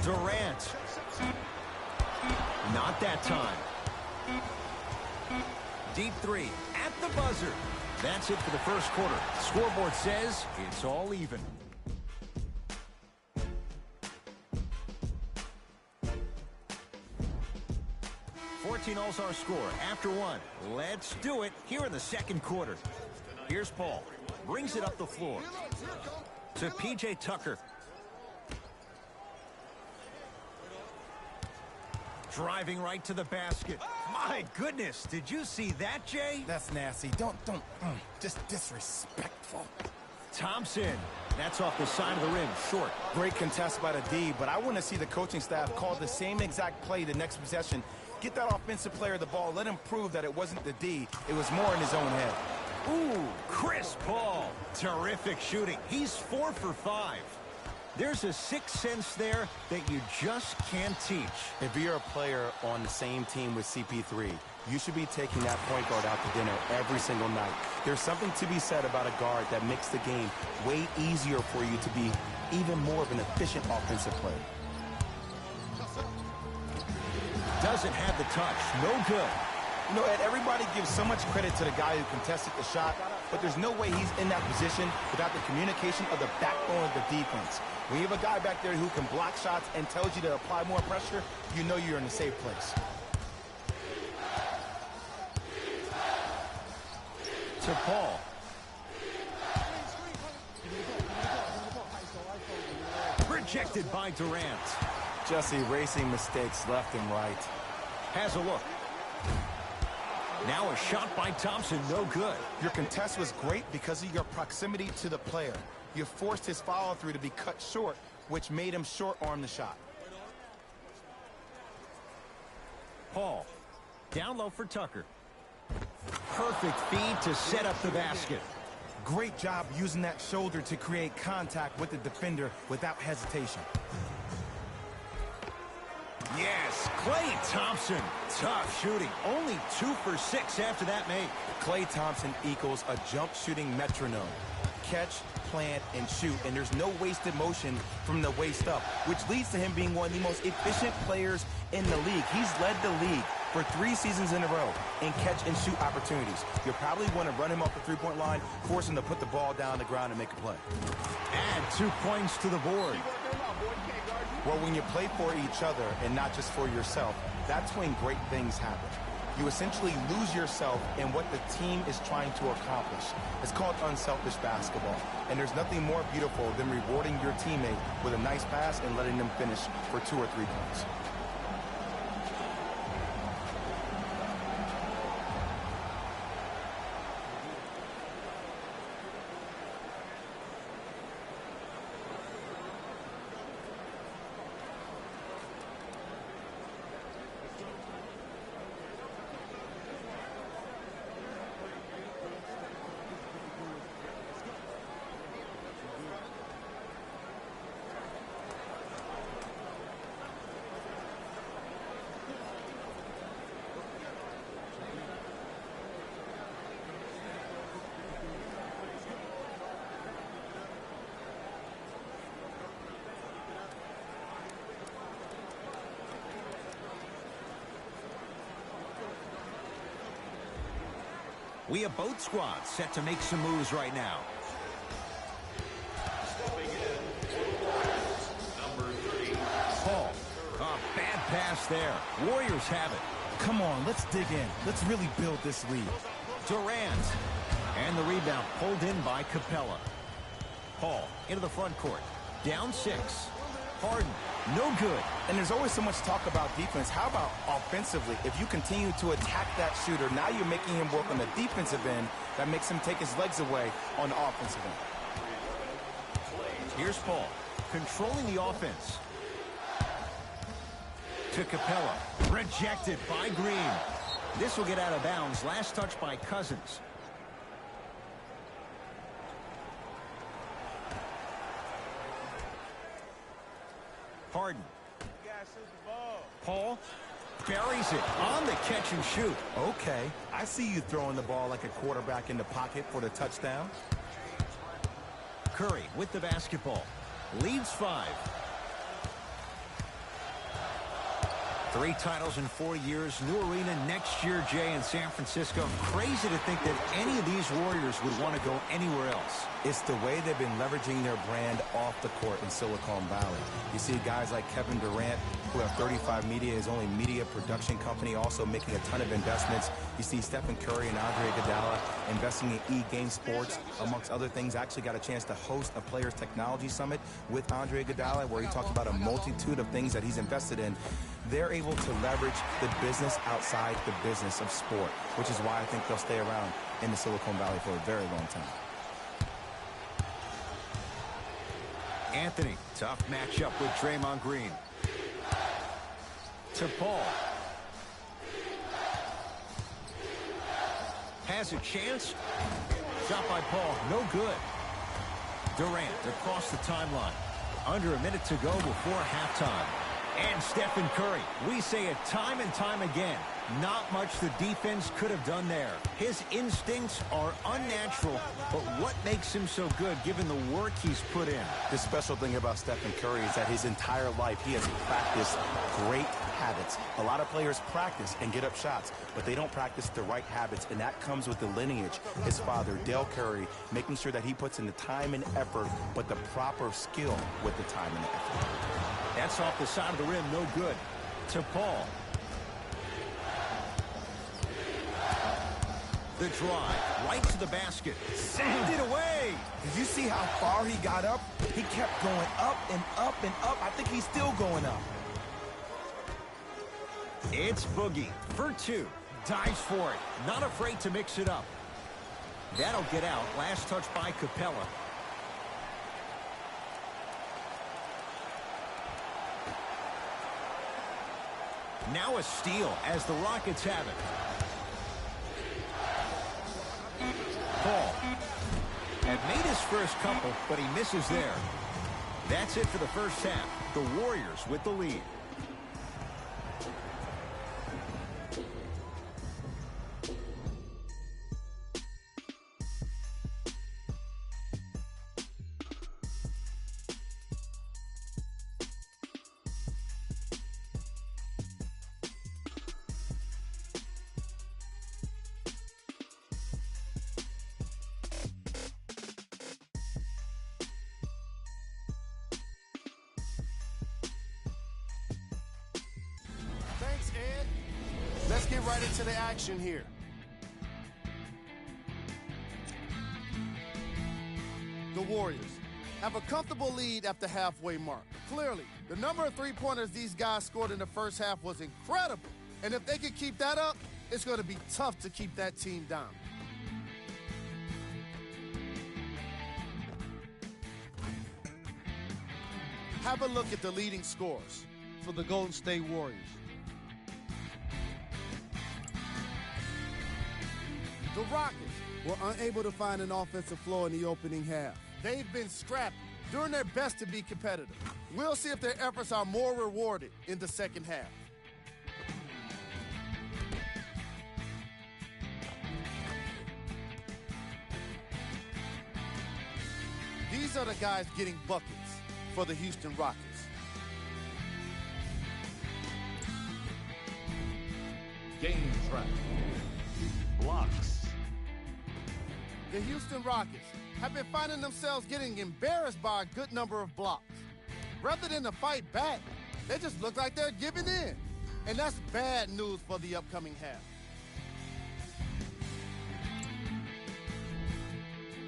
Durant. Not that time. Deep three at the buzzer. That's it for the first quarter. Scoreboard says it's all even. 14-all's our score. After one, let's do it here in the second quarter. Here's Paul. Brings it up the floor to P.J. Tucker. Driving right to the basket. My goodness, did you see that, Jay? That's nasty. Just disrespectful. Thompson. That's off the side of the rim, short. Great contest by the D, but I want to see the coaching staff call the same exact play the next possession. Get that offensive player the ball. Let him prove that it wasn't the D. It was more in his own head. Ooh, Chris Paul. Terrific shooting. He's 4 for 5. There's a sixth sense there that you just can't teach. If you're a player on the same team with CP3, you should be taking that point guard out to dinner every single night. There's something to be said about a guard that makes the game way easier for you to be even more of an efficient offensive player. Doesn't have the touch. No good. You know, Ed, everybody gives so much credit to the guy who contested the shot, but there's no way he's in that position without the communication of the backbone of the defense. When you have a guy back there who can block shots and tells you to apply more pressure, you know you're in a safe place. To Paul. Rejected by Durant. Just erasing mistakes left and right. Has a look. Now a shot by Thompson, no good. Your contest was great because of your proximity to the player. You forced his follow-through to be cut short, which made him short-arm the shot. Paul. Down low for Tucker. Perfect feed to set up the basket. Great job using that shoulder to create contact with the defender without hesitation. Yes, Klay Thompson. Tough shooting. Only 2 for 6 after that make. Klay Thompson equals a jump shooting metronome. Catch, plant, and shoot, and there's no wasted motion from the waist up, which leads to him being one of the most efficient players in the league. He's led the league for 3 seasons in a row in catch and shoot opportunities. You'll probably want to run him off the three-point line, force him to put the ball down on the ground and make a play. Add 2 points to the board. Well, when you play for each other and not just for yourself, that's when great things happen. You essentially lose yourself in what the team is trying to accomplish. It's called unselfish basketball. And there's nothing more beautiful than rewarding your teammate with a nice pass and letting them finish for 2 or 3 points. We have both squads set to make some moves right now. Stepping in, number 3. Paul. A bad pass there. Warriors have it. Come on, let's dig in. Let's really build this lead. Durant. And the rebound pulled in by Capella. Paul into the front court. Down 6. Harden. No good. And there's always so much talk about defense. How about offensively? If you continue to attack that shooter, now you're making him work on the defensive end. That makes him take his legs away on the offensive end. Here's Paul. Controlling the offense. To Capella. Rejected by Green. This will get out of bounds. Last touch by Cousins. Harden. Paul buries it on the catch and shoot. Okay, I see you throwing the ball like a quarterback in the pocket for the touchdown. Curry with the basketball. Leads 5. 3 titles in 4 years, new arena next year, Jay, in San Francisco. Crazy to think that any of these Warriors would want to go anywhere else. It's the way they've been leveraging their brand off the court in Silicon Valley. You see guys like Kevin Durant, who have 35 Media, his only media production company, also making a ton of investments. You see Stephen Curry and Andre Iguodala investing in E-Game Sports, amongst other things. I actually got a chance to host a Players Technology Summit with Andre Iguodala, where he talked about a multitude of things that he's invested in. They're able to leverage the business outside the business of sport, which is why I think they'll stay around in the Silicon Valley for a very long time. Anthony, tough matchup with Draymond Green. To Paul. Has a chance. Shot by Paul, no good. Durant across the timeline. Under a minute to go before halftime. And Stephen Curry. We say it time and time again. Not much the defense could have done there. His instincts are unnatural, but what makes him so good given the work he's put in? The special thing about Stephen Curry is that his entire life he has practiced great habits. A lot of players practice and get up shots, but they don't practice the right habits, and that comes with the lineage. His father, Dell Curry, making sure that he puts in the time and effort, but the proper skill with the time and effort. That's off the side of the rim, no good. To Paul. The drive, right to the basket. Send it away. Did you see how far he got up? He kept going up and up and up. I think he's still going up. It's Boogie for 2. Dives for it. Not afraid to mix it up. That'll get out. Last touch by Capella. Now a steal as the Rockets have it. Paul had made his first couple, but he misses there. That's it for the first half. The Warriors with the lead. Thanks, Ed. Let's get right into the action here. The Warriors have a comfortable lead at the halfway mark. Clearly, the number of three-pointers these guys scored in the first half was incredible. And if they can keep that up, it's going to be tough to keep that team down. Have a look at the leading scorers for the Golden State Warriors. The Rockets were unable to find an offensive flow in the opening half. They've been scrappy, doing their best to be competitive. We'll see if their efforts are more rewarded in the second half. These are the guys getting buckets for the Houston Rockets. Game track. Blocks. The Houston Rockets have been finding themselves getting embarrassed by a good number of blocks. Rather than to fight back, they just look like they're giving in. And that's bad news for the upcoming half.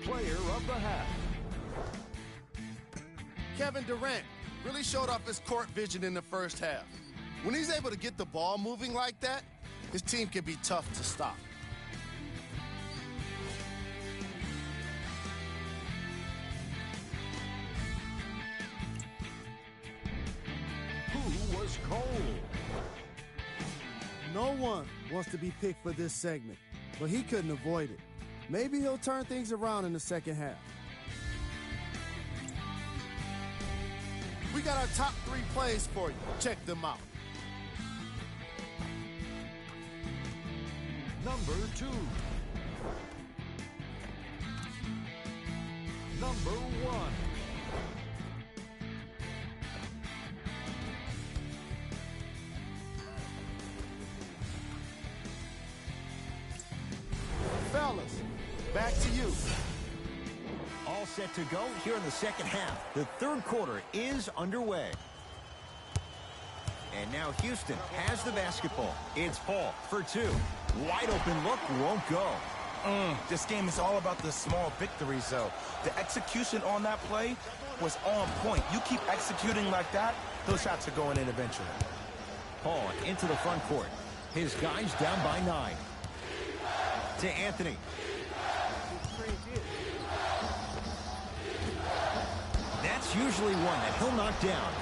Player of the half. Kevin Durant really showed off his court vision in the first half. When he's able to get the ball moving like that, his team can be tough to stop. Who was cold? No one wants to be picked for this segment, but he couldn't avoid it. Maybe he'll turn things around in the second half. We got our top 3 plays for you. Check them out. Number 2. Number 1. back to you. All set to go here in the second half. The third quarter is underway. And now Houston has the basketball. It's Paul for two. Wide open look, won't go. This game is all about the small victories, though. The execution on that play was on point. You keep executing like that, those shots are going in eventually. Paul into the front court. His guys down by 9. To Anthony. That's usually one that he'll knock down.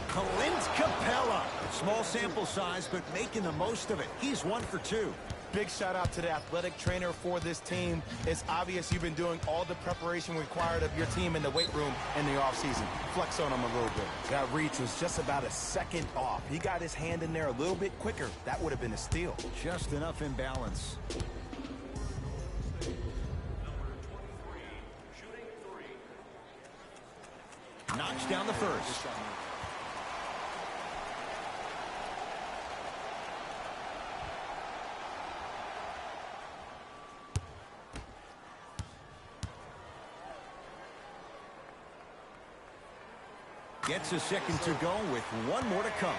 Clint Capella. Small sample size, but making the most of it. He's 1 for 2. Big shout out to the athletic trainer for this team. It's obvious you've been doing all the preparation required of your team in the weight room in the offseason. Flex on him a little bit. That reach was just about a second off. He got his hand in there a little bit quicker. That would have been a steal. Just enough imbalance. Knocks down the first. Gets a second to go with one more to come.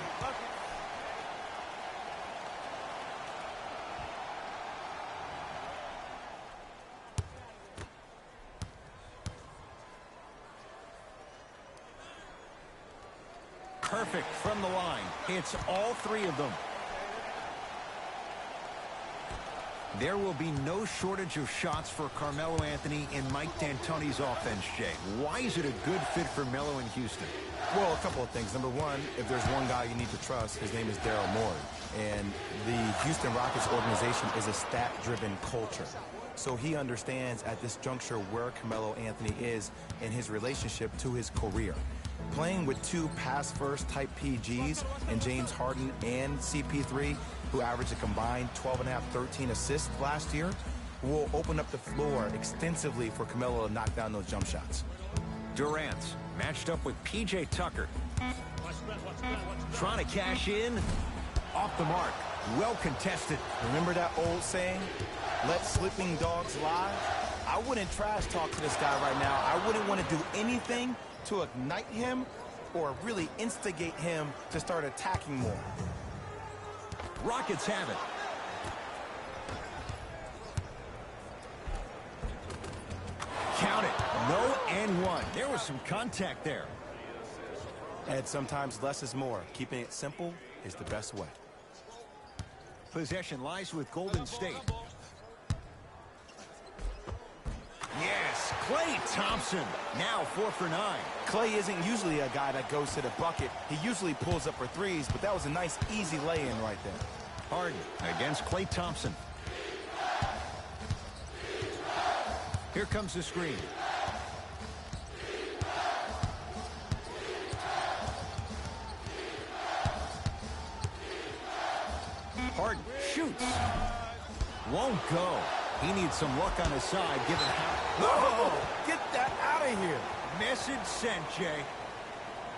Perfect from the line. Hits all 3 of them. There will be no shortage of shots for Carmelo Anthony and Mike D'Antoni's offense, Jay. Why is it a good fit for Melo in Houston? Well, a couple of things. Number one, if there's one guy you need to trust, his name is Daryl Morey. And the Houston Rockets organization is a stat-driven culture. So he understands at this juncture where Carmelo Anthony is in his relationship to his career. Playing with 2 pass-first type PGs and James Harden and CP3, who averaged a combined 12.5, 13 assists last year, will open up the floor extensively for Carmelo to knock down those jump shots. Durant matched up with P.J. Tucker. Trying to cash in. Off the mark. Well contested. Remember that old saying, let sleeping dogs lie? I wouldn't trash talk to this guy right now. I wouldn't want to do anything to ignite him or really instigate him to start attacking more. Rockets have it. Count it. No and one. There was some contact there. And sometimes less is more. Keeping it simple is the best way. Possession lies with Golden State. Yes, Klay Thompson. Now 4 for 9. Klay isn't usually a guy that goes to the bucket. He usually pulls up for threes, but that was a nice, easy lay-in right there. Harden against Klay Thompson. Here comes the screen. Harden shoots. Won't go. He needs some luck on his side, given how... Whoa! Get that out of here! Message sent, Jay.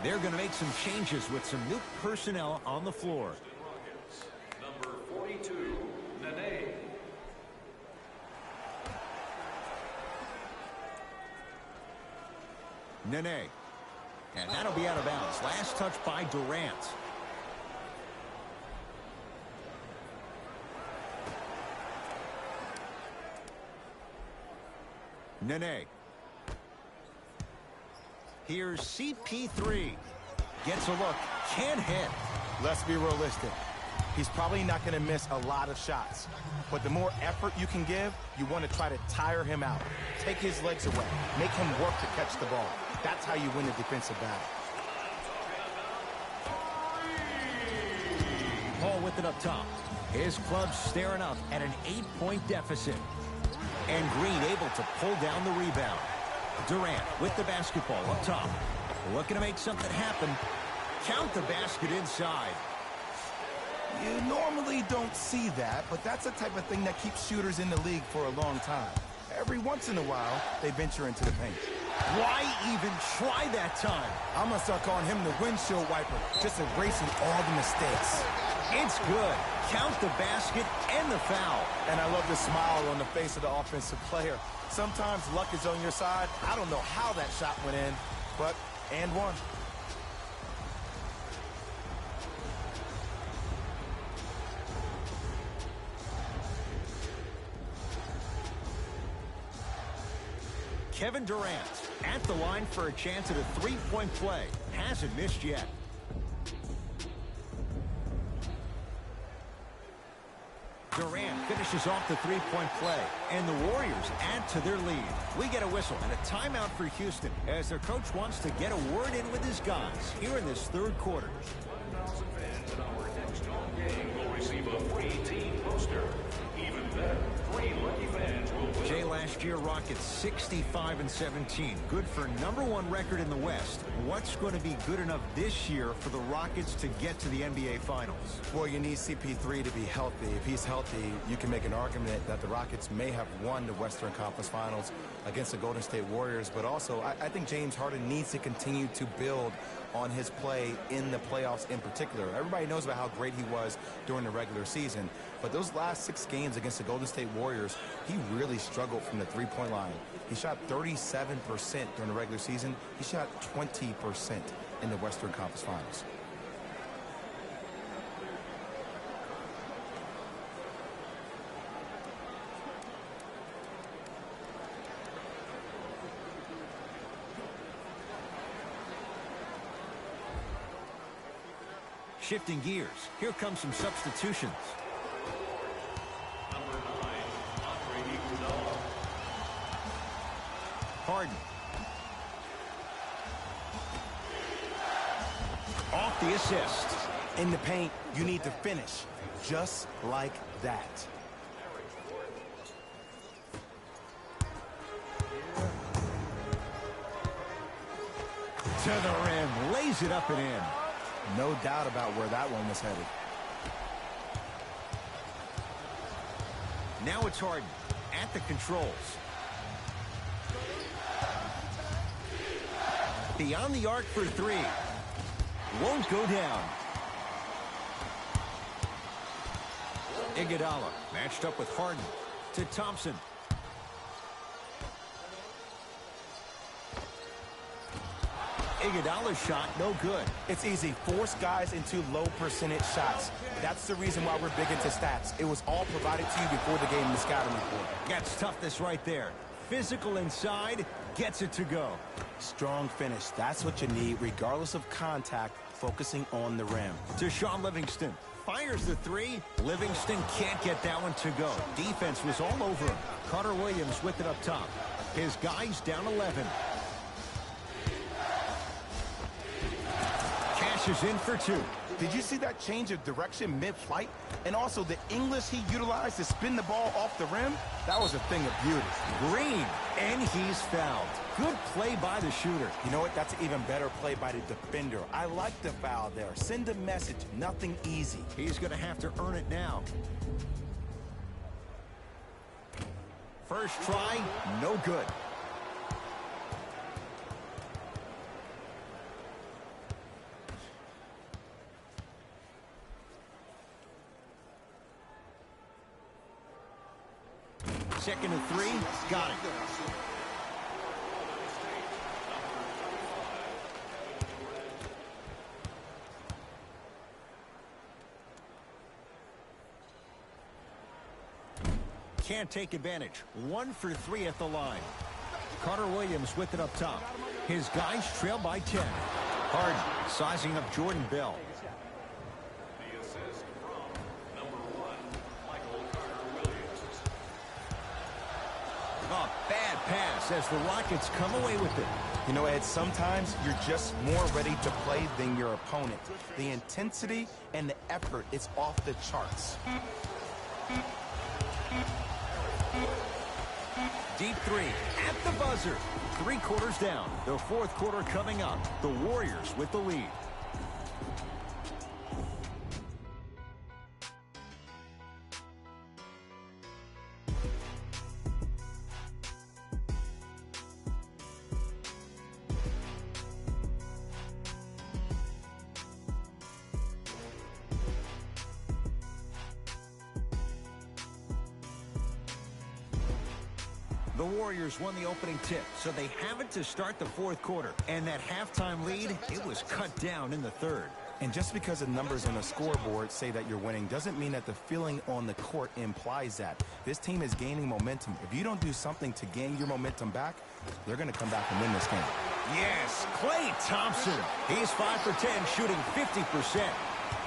They're going to make some changes with some new personnel on the floor. Number 42, Nene. Nene. And that'll be out of bounds. Last touch by Durant. Nene. Here's CP3. Gets a look. Can't hit. Let's be realistic. He's probably not going to miss a lot of shots. But the more effort you can give, you want to try to tire him out. Take his legs away. Make him work to catch the ball. That's how you win a defensive battle. Paul with it up top. His club staring up at an 8-point deficit. And Green able to pull down the rebound. Durant with the basketball up top. Looking to make something happen. Count the basket inside. You normally don't see that, but that's the type of thing that keeps shooters in the league for a long time. Every once in a while, they venture into the paint. Why even try that time? I'm going to start calling him the windshield wiper, just erasing all the mistakes. It's good. Count the basket and the foul. And I love the smile on the face of the offensive player. Sometimes luck is on your side. I don't know how that shot went in, but and one. Kevin Durant at the line for a chance at a three-point play. Hasn't missed yet. Durant finishes off the three-point play, and the Warriors add to their lead. We get a whistle and a timeout for Houston as their coach wants to get a word in with his guys here in this third quarter. 1,000 fans in our next home game will receive a free team poster. Even better, 3 lucky fans will win. Jay, last year Rockets 65-17. Good for #1 record in the West. What's going to be good enough this year for the Rockets to get to the NBA Finals? Well, you need CP3 to be healthy. If he's healthy, you can make an argument that the Rockets may have won the Western Conference Finals against the Golden State Warriors. But also, I think James Harden needs to continue to build on his play in the playoffs in particular. Everybody knows about how great he was during the regular season. But those last 6 games against the Golden State Warriors, he really struggled from the three-point line. He shot 37% during the regular season. He shot 20% in the Western Conference Finals. Shifting gears, here comes some substitutions. Harden. Off the assist. In the paint, you need to finish just like that. To the rim, lays it up and in. No doubt about where that one was headed. Now it's Harden at the controls. Beyond the arc for 3. Won't go down. Iguodala matched up with Harden to Thompson. Iguodala's shot no good. It's easy. Force guys into low percentage shots. That's the reason why we're big into stats. It was all provided to you before the game in the scouting report. That's toughness right there. Physical inside, gets it to go. Strong finish. That's what you need, regardless of contact, focusing on the rim. To Sean Livingston. Fires the 3. Livingston can't get that one to go. Defense was all over him. Carter Williams with it up top. His guys down 11. Cashes in for 2. Did you see that change of direction mid-flight? And also the English he utilized to spin the ball off the rim? That was a thing of beauty. Green, and he's fouled. Good play by the shooter. You know what? That's an even better play by the defender. I like the foul there. Send a message. Nothing easy. He's going to have to earn it now. First try, no good. Second and 3, got it. Can't take advantage. 1 for 3 at the line. Carter Williams with it up top. His guys trail by 10. Harden sizing up Jordan Bell. The assist from #1, Michael Carter-Williams. A bad pass as the Rockets come away with it. You know, Ed, sometimes you're just more ready to play than your opponent. The intensity and the effort is off the charts. Deep 3 at the buzzer. 3 quarters down. The fourth quarter coming up. The Warriors with the lead. The Warriors won the opening tip, so they have it to start the fourth quarter. And that halftime lead, it was cut down in the third. And just because the numbers on the scoreboard say that you're winning doesn't mean that the feeling on the court implies that. This team is gaining momentum. If you don't do something to gain your momentum back, they're going to come back and win this game. Yes, Klay Thompson. He's 5 for 10, shooting 50%.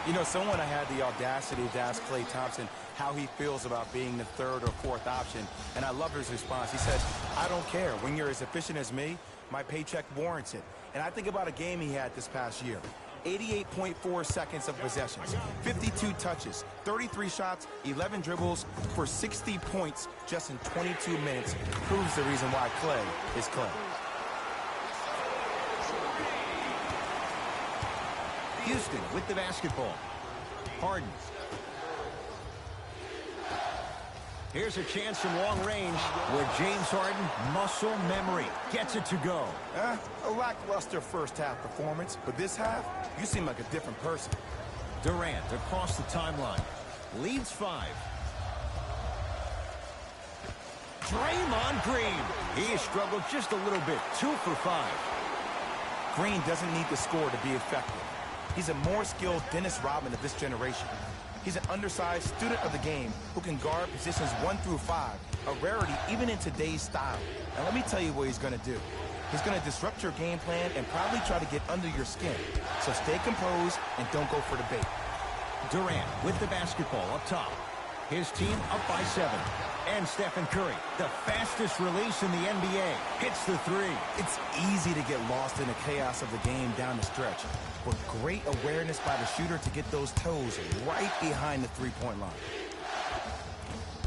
You know, someone I had the audacity to ask Klay Thompson how he feels about being the third or fourth option, and I love his response. He said, I don't care. When you're as efficient as me, my paycheck warrants it. And I think about a game he had this past year. 88.4 seconds of possessions, 52 touches, 33 shots, 11 dribbles for 60 points just in 22 minutes proves the reason why Klay is Klay. Houston with the basketball. Harden. Here's a chance from long range where James Harden, muscle memory, gets it to go. A lackluster first half performance, but this half, you seem like a different person. Durant across the timeline. Leads 5. Draymond Green. He has struggled just a little bit. 2 for 5. Green doesn't need to score to be effective. He's a more skilled Dennis Rodman of this generation. He's an undersized student of the game who can guard positions 1 through 5, a rarity even in today's style. And let me tell you what he's going to do. He's going to disrupt your game plan and probably try to get under your skin. So stay composed and don't go for the bait. Durant with the basketball up top. His team up by 7. And Stephen Curry, the fastest release in the NBA, hits the 3. It's easy to get lost in the chaos of the game down the stretch, but great awareness by the shooter to get those toes right behind the three-point line.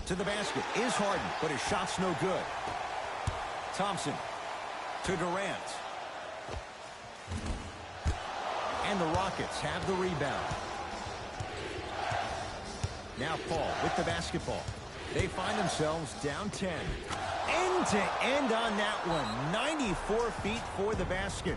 To the basket is Harden, but his shot's no good. Thompson to Durant. And the Rockets have the rebound. Now Paul with the basketball. They find themselves down 10. End to end on that one. 94 feet for the basket.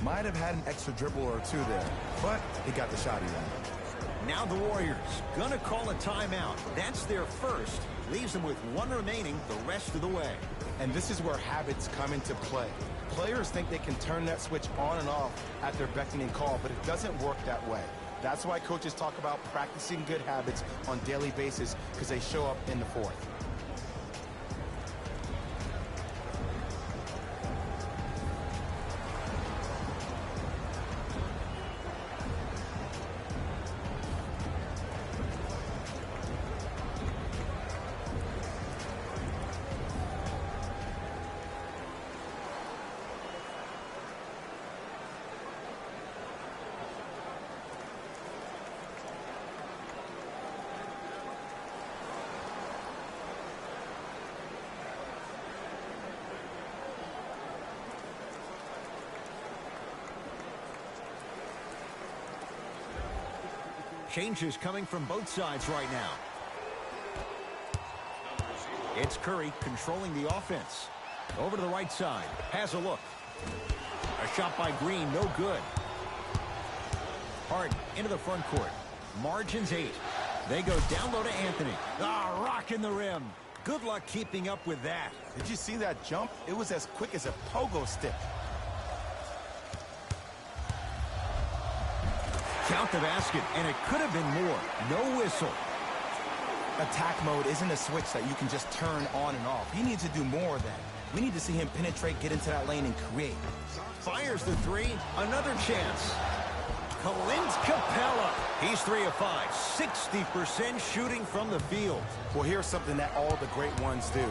Might have had an extra dribble or two there, but he got the shot he wanted. Now the Warriors gonna call a timeout. That's their first. Leaves them with 1 remaining the rest of the way. And this is where habits come into play. Players think they can turn that switch on and off at their beckoning call, but it doesn't work that way. That's why coaches talk about practicing good habits on a daily basis, because they show up in the fourth. Changes coming from both sides right now. It's Curry controlling the offense. Over to the right side. Has a look. A shot by Green, no good. Harden into the front court. Margins 8. They go down low to Anthony. Rocking the rim. Good luck keeping up with that. Did you see that jump? It was as quick as a pogo stick. Count the basket, and it could have been more. No whistle. Attack mode isn't a switch that you can just turn on and off. He needs to do more of that. We need to see him penetrate, get into that lane, and create. Fires the 3. Another chance. Clint Capella. He's 3 of 5. 60% shooting from the field. Well, here's something that all the great ones do.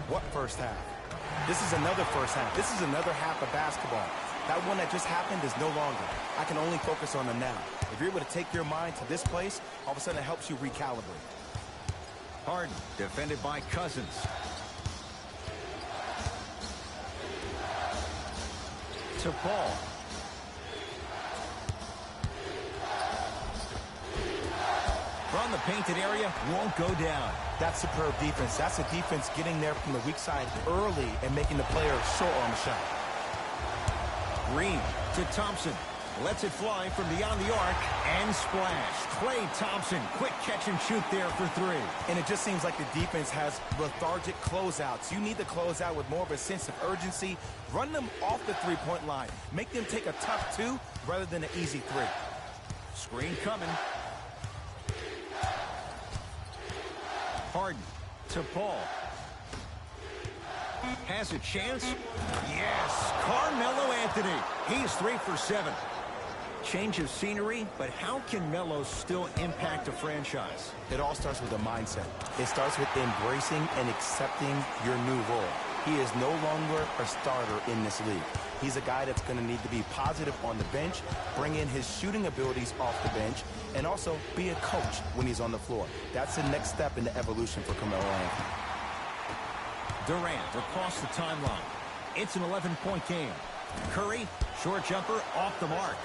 What first half? This is another first half. This is another half of basketball. That one that just happened is no longer. I can only focus on the now. If you're able to take your mind to this place, all of a sudden it helps you recalibrate. Harden, defended by Cousins. To Paul. From the painted area, won't go down. That's superb defense. That's a defense getting there from the weak side early and making the player short on the shot. Green to Thompson. Lets it fly from beyond the arc and splash. Klay Thompson, quick catch and shoot there for three. And it just seems like the defense has lethargic closeouts. You need to close out with more of a sense of urgency. Run them off the three-point line. Make them take a tough two rather than an easy three. Screen coming. Harden to Paul. Has a chance. Yes, Carmelo Anthony. He's 3 for 7. Change of scenery, but how can Melo still impact a franchise? It all starts with a mindset. It starts with embracing and accepting your new role. He is no longer a starter in this league. He's a guy that's going to need to be positive on the bench, bring in his shooting abilities off the bench, and also be a coach when he's on the floor. That's the next step in the evolution for Carmelo Anthony. Durant across the timeline. It's an 11-point game. Curry, short jumper, off the mark.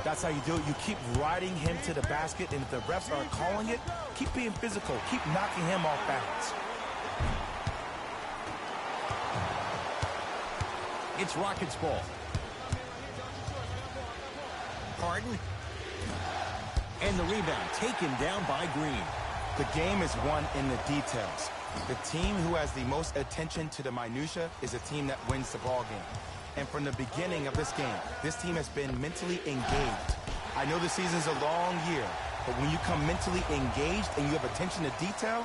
That's how you do it. You keep riding him to the basket, and if the refs aren't calling it, keep being physical. Keep knocking him off balance. It's Rockets ball. Harden. And the rebound taken down by Green. The game is won in the details. The team who has the most attention to the minutia is a team that wins the ball game. And from the beginning of this game, this team has been mentally engaged. I know the season's a long year, but when you come mentally engaged and you have attention to detail,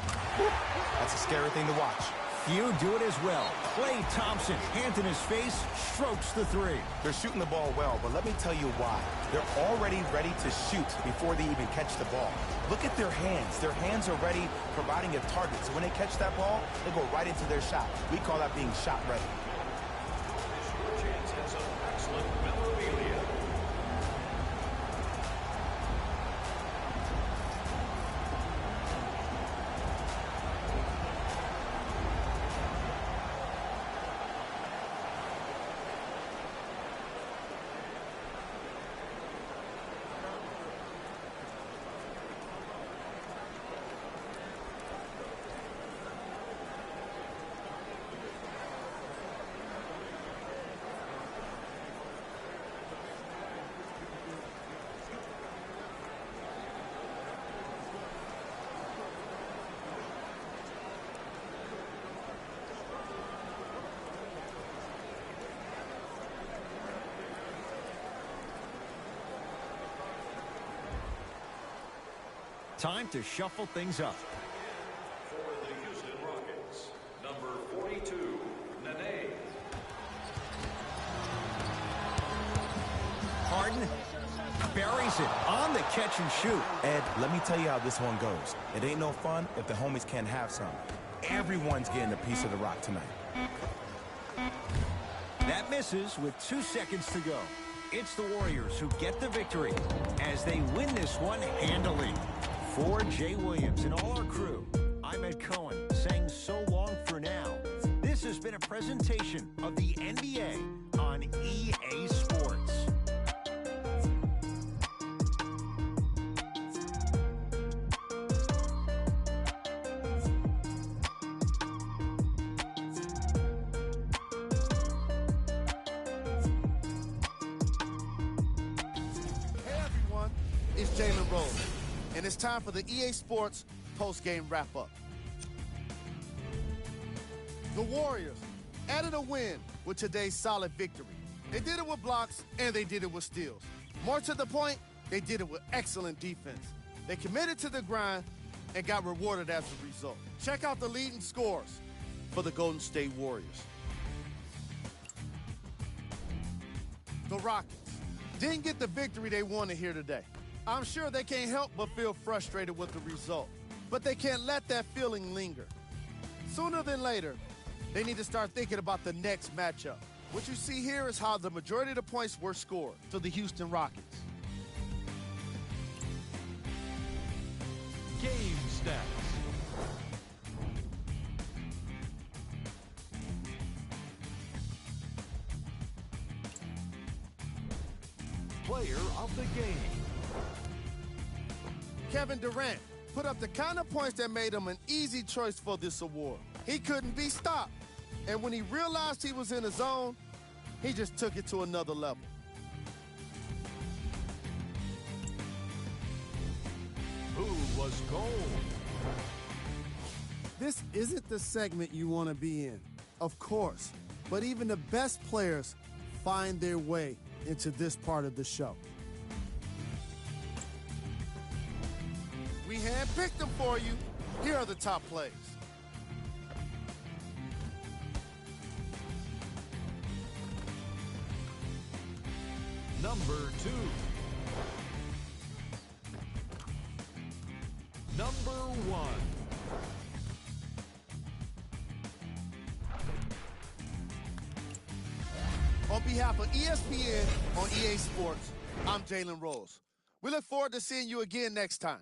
that's a scary thing to watch. Few do it as well. Klay Thompson, hand in his face, strokes the three. They're shooting the ball well, but let me tell you why. They're already ready to shoot before they even catch the ball. Look at their hands. Their hands are ready, providing a target. So when they catch that ball, they go right into their shot. We call that being shot ready. Chance has some excellent memorabilia. Time to shuffle things up. For the Houston Rockets, number 42, Nene. Harden buries it on the catch and shoot. Ed, let me tell you how this one goes. It ain't no fun if the homies can't have some. Everyone's getting a piece of the rock tonight. That misses with 2 seconds to go. It's the Warriors who get the victory as they win this one handily. For Jay Williams and all our crew, I'm Ed Cohen saying so long for now. This has been a presentation of the NBA on EA Sports. Hey everyone, it's Jalen Rose. And it's time for the EA Sports post-game wrap-up. The Warriors added a win with today's solid victory. They did it with blocks, and they did it with steals. More to the point, they did it with excellent defense. They committed to the grind and got rewarded as a result. Check out the leading scores for the Golden State Warriors. The Rockets didn't get the victory they wanted here today. I'm sure they can't help but feel frustrated with the result, but they can't let that feeling linger. Sooner than later, they need to start thinking about the next matchup. What you see here is how the majority of the points were scored for the Houston Rockets. Game stats. Player of the game. Kevin Durant put up the kind of points that made him an easy choice for this award. He couldn't be stopped. And when he realized he was in his zone, he just took it to another level. was gold. This isn't the segment you want to be in, of course, but even the best players find their way into this part of the show. We handpicked them for you. Here are the top plays. Number 2. Number 1. On behalf of ESPN on EA Sports, I'm Jalen Rose. We look forward to seeing you again next time.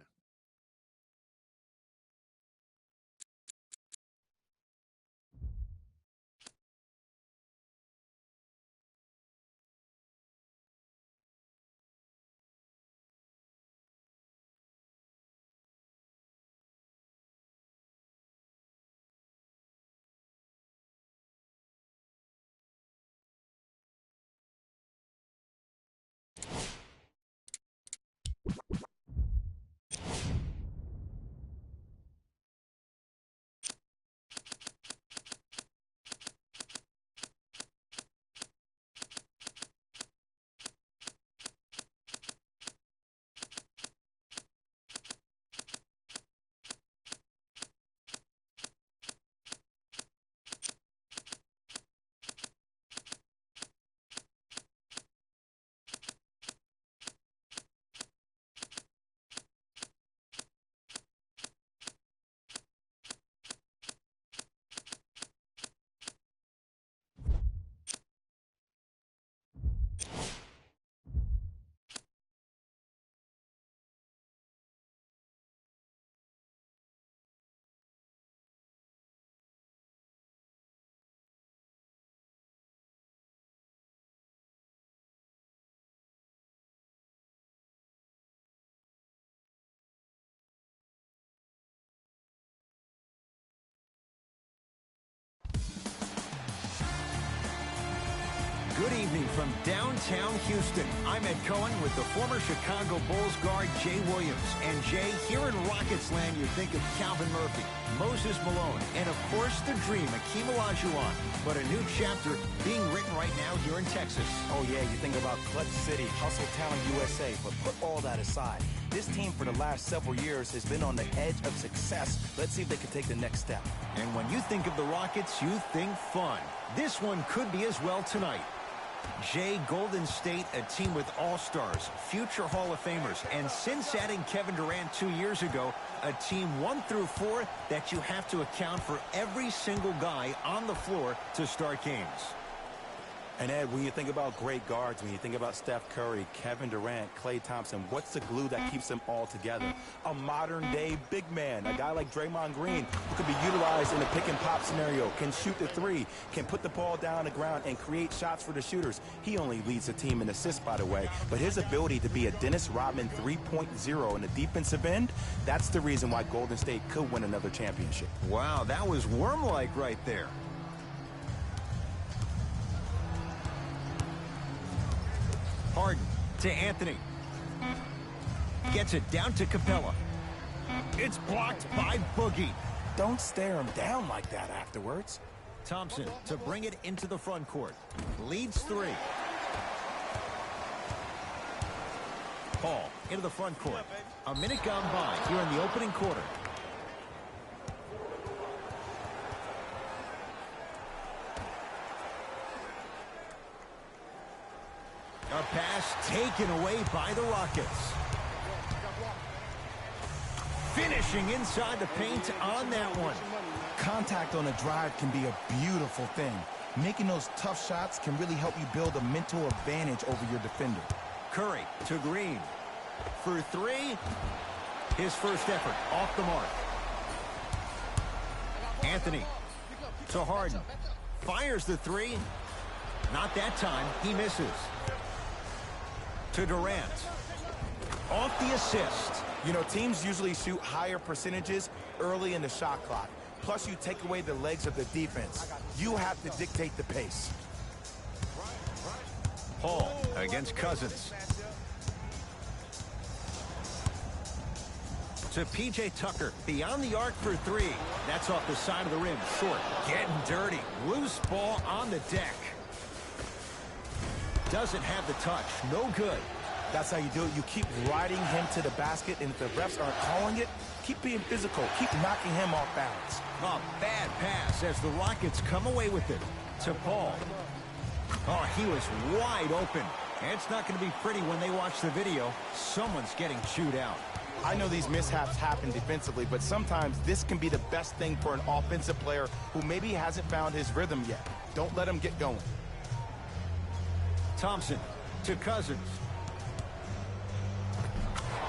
Good evening from downtown Houston. I'm Ed Cohen with the former Chicago Bulls guard Jay Williams. And Jay, here in Rockets land, you think of Calvin Murphy, Moses Malone, and of course the dream, Hakeem Olajuwon. But a new chapter being written right now here in Texas. Oh, yeah, you think about Clutch City, Hustle Town, USA. But put all that aside. This team for the last several years has been on the edge of success. Let's see if they can take the next step. And when you think of the Rockets, you think fun. This one could be as well tonight. Jay, Golden State, a team with all-stars, future Hall of Famers, and since adding Kevin Durant 2 years ago, a team 1 through 4 that you have to account for every single guy on the floor to start games. And Ed, when you think about great guards, when you think about Steph Curry, Kevin Durant, Klay Thompson, what's the glue that keeps them all together? A modern-day big man, a guy like Draymond Green, who could be utilized in a pick-and-pop scenario, can shoot the three, can put the ball down on the ground and create shots for the shooters. He only leads the team in assists, by the way, but his ability to be a Dennis Rodman 3.0 in the defensive end, that's the reason why Golden State could win another championship. Wow, that was worm-like right there. Harden to Anthony. Gets it down to Capella. It's blocked by Boogie. Don't stare him down like that afterwards. Thompson to bring it into the front court. Leads 3. Paul into the front court. A minute gone by here in the opening quarter. A pass taken away by the Rockets. Finishing inside the paint on that one. Contact on a drive can be a beautiful thing. Making those tough shots can really help you build a mental advantage over your defender. Curry to Green. For 3. His first effort off the mark. Anthony to Harden. Fires the 3. Not that time. He misses. To Durant. Off the assist. You know, teams usually shoot higher percentages early in the shot clock. Plus, you take away the legs of the defense. You have to dictate the pace. Paul against Cousins. To P.J. Tucker, beyond the arc for three. That's off the side of the rim, short. Getting dirty. Loose ball on the deck. Doesn't have the touch. No good. That's how you do it. You keep riding him to the basket, and if the refs aren't calling it, keep being physical. Keep knocking him off balance. A bad pass as the Rockets come away with it. To Paul. Oh, he was wide open. And it's not going to be pretty when they watch the video. Someone's getting chewed out. I know these mishaps happen defensively, but sometimes this can be the best thing for an offensive player who maybe hasn't found his rhythm yet. Don't let him get going. Thompson to Cousins.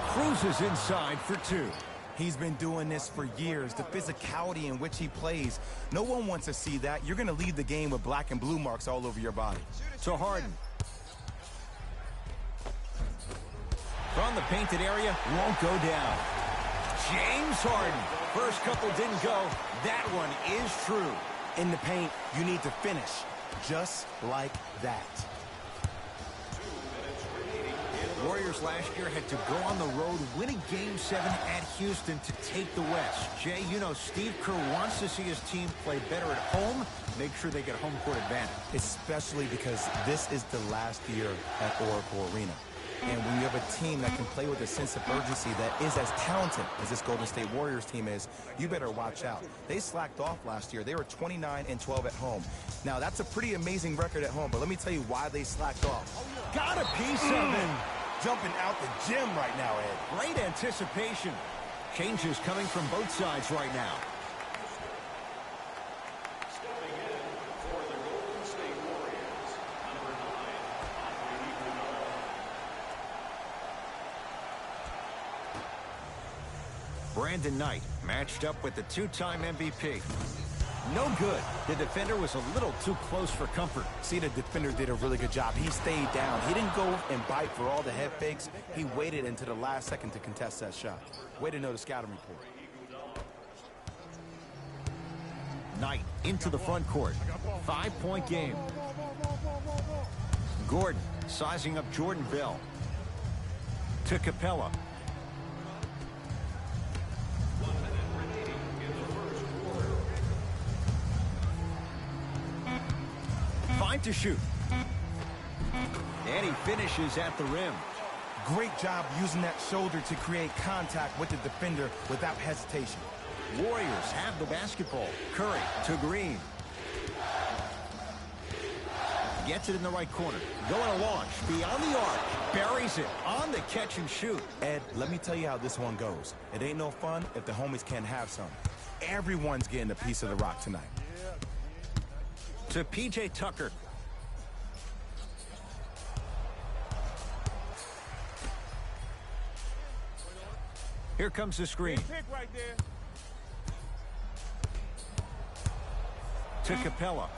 Cruises inside for two. He's been doing this for years. The physicality in which he plays, no one wants to see that. You're going to leave the game with black and blue marks all over your body. To Harden. From the painted area, won't go down. James Harden. First couple didn't go. That one is true. In the paint, you need to finish just like that. Warriors last year had to go on the road, winning Game 7 at Houston to take the West. Jay, you know Steve Kerr wants to see his team play better at home, make sure they get home court advantage. Especially because this is the last year at Oracle Arena. And when you have a team that can play with a sense of urgency that is as talented as this Golden State Warriors team is, you better watch out. They slacked off last year. They were 29-12 at home. Now, that's a pretty amazing record at home, but let me tell you why they slacked off. Got a piece of it. Jumping out the gym right now, Ed. Great anticipation. Changes coming from both sides right now. Stepping in for the Golden State Warriors, number 9, Andre Iguodala. Brandon Knight matched up with the two-time MVP. No good. The defender was a little too close for comfort. See, the defender did a really good job. He stayed down. He didn't go and bite for all the head fakes. He waited until the last second to contest that shot. Way to know the scouting report. Knight into the front court. 5-point game. Gordon sizing up Jordan Bell. To Capella. Fine to shoot. And he finishes at the rim. Great job using that shoulder to create contact with the defender without hesitation. Warriors have the basketball. Curry to Green. Gets it in the right corner. Going to launch. Beyond the arc. Buries it on the catch and shoot. Ed, let me tell you how this one goes. It ain't no fun if the homies can't have some. Everyone's getting a piece of the rock tonight. To P.J. Tucker. Here comes the screen. Right there. To Capella.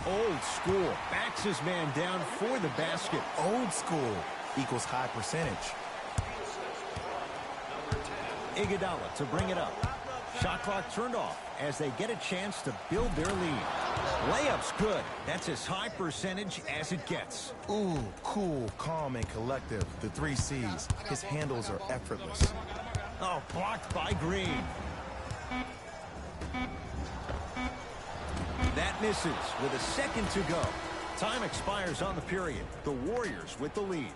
Old school. Backs his man down for the basket. Old school equals high percentage. Iguodala to bring it up. Shot clock turned off as they get a chance to build their lead. Layup's good. That's as high percentage as it gets. Ooh, cool, calm, and collective. The 3 C's. His handles are effortless. Oh, blocked by Green. That misses with a second to go. Time expires on the period. The Warriors with the lead.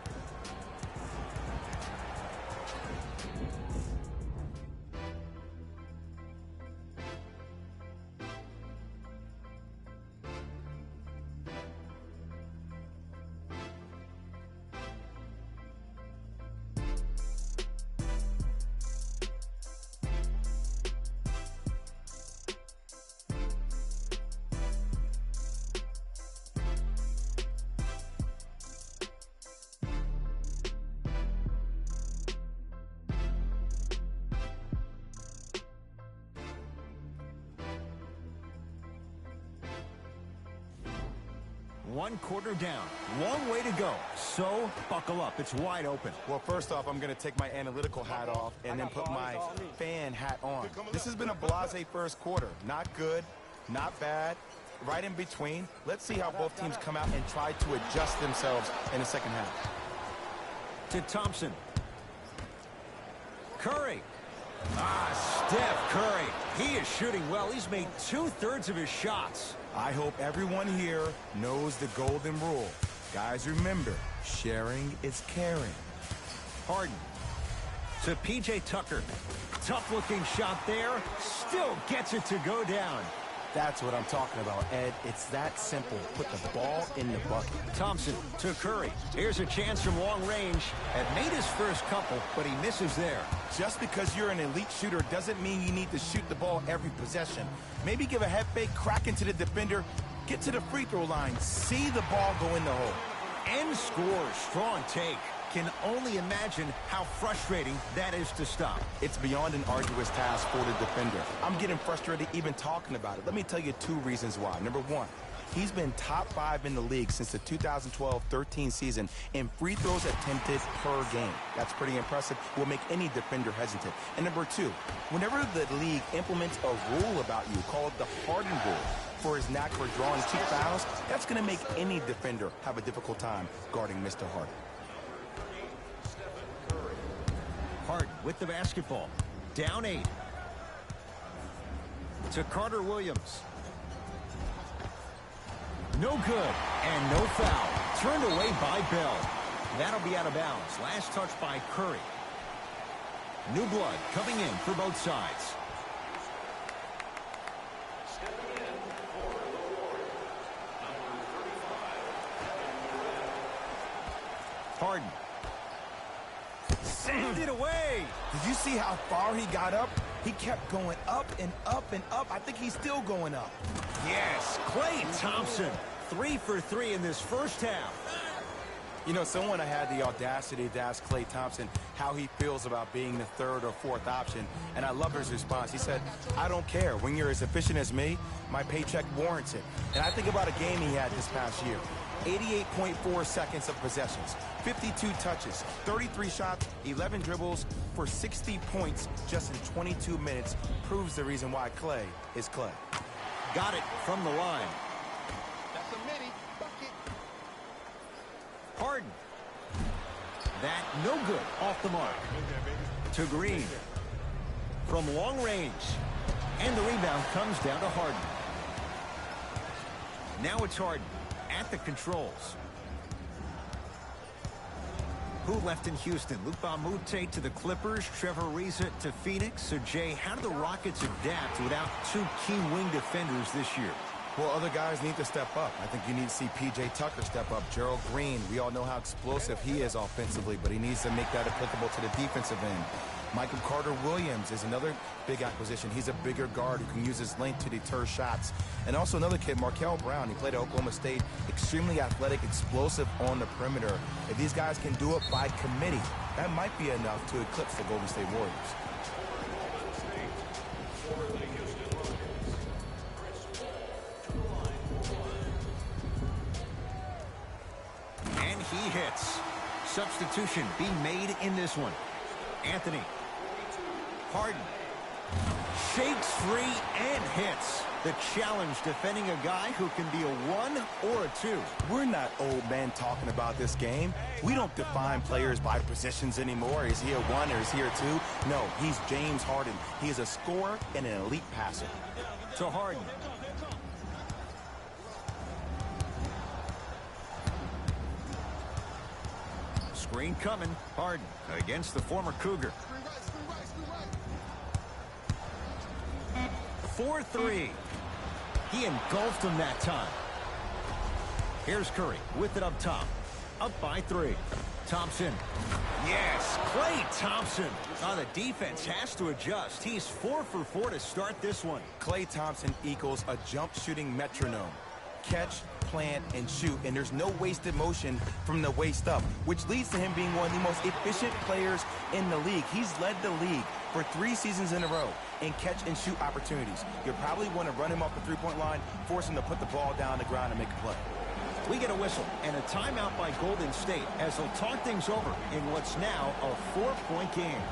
One quarter down. Long way to go. So, buckle up. It's wide open. Well, first off, I'm going to take my analytical hat off and then put my fan hat on. This has been a blasé first quarter. Not good, not bad, right in between. Let's see how both teams come out and try to adjust themselves in the second half. To Thompson. Curry. Steph Curry. He is shooting well. He's made 2/3 of his shots. I hope everyone here knows the golden rule. Guys, remember, sharing is caring. Harden to P.J. Tucker. Tough-looking shot there. Still gets it to go down. That's what I'm talking about, Ed. It's that simple. Put the ball in the bucket. Thompson to Curry. Here's a chance from long range. Had made his first couple, but he misses there. Just because you're an elite shooter doesn't mean you need to shoot the ball every possession. Maybe give a head fake, crack into the defender, get to the free throw line, see the ball go in the hole. And scores. Strong take. Can only imagine how frustrating that is to stop. It's beyond an arduous task for the defender. I'm getting frustrated even talking about it. Let me tell you 2 reasons why. Number 1, he's been top 5 in the league since the 2012-13 season in free throws attempted per game. That's pretty impressive. Will make any defender hesitant. And number 2, whenever the league implements a rule about you called the Harden rule for his knack for drawing cheap fouls, that's going to make any defender have a difficult time guarding Mr. Harden. Harden with the basketball. Down 8. To Carter Williams. No good. And no foul. Turned away by Bell. That'll be out of bounds. Last touch by Curry. New blood coming in for both sides. Harden. Send it away. Did you see how far he got up? He kept going up and up and up. I think he's still going up. Yes, Klay Thompson. 3 for 3 in this first half. You know, someone had the audacity to ask Klay Thompson how he feels about being the 3rd or 4th option, and I love his response. He said, I don't care. When you're as efficient as me, my paycheck warrants it. And I think about a game he had this past year. 88.4 seconds of possessions, 52 touches, 33 shots, 11 dribbles for 60 points just in 22 minutes proves the reason why Klay is Klay. Got it from the line. That's a mini bucket. Harden. That no good. Off the mark. To Green. From long range. And the rebound comes down to Harden. Now it's Harden at the controls. Who left in Houston? Luka Mute to the Clippers, Trevor Ariza to Phoenix. So, Jay, how do the Rockets adapt without 2 key wing defenders this year? Well, other guys need to step up. I think you need to see P.J. Tucker step up. Gerald Green, we all know how explosive he is offensively, but he needs to make that applicable to the defensive end. Michael Carter-Williams is another big acquisition. He's a bigger guard who can use his length to deter shots. And also another kid, Markel Brown. He played at Oklahoma State. Extremely athletic, explosive on the perimeter. If these guys can do it by committee, that might be enough to eclipse the Golden State Warriors. And he hits. Substitution being made in this one. Anthony. Harden. Shakes free and hits. The challenge defending a guy who can be a 1 or a 2. We're not old men talking about this game. We don't define players by positions anymore. Is he a 1 or is he a 2? No, he's James Harden. He is a scorer and an elite passer. To Harden. Screen coming. Harden against the former Cougar. 4-3. He engulfed him that time. Here's Curry with it up top. Up by 3. Thompson. Yes, Klay Thompson. The defense has to adjust. He's 4 for 4 to start this one. Klay Thompson equals a jump shooting metronome. Catch, plant, and shoot, and there's no wasted motion from the waist up, which leads to him being one of the most efficient players in the league. He's led the league for 3 seasons in a row in catch and shoot opportunities. You'll probably want to run him off the three-point line, force him to put the ball down the ground and make a play. We get a whistle and a timeout by Golden State as they'll talk things over in what's now a 4-point game.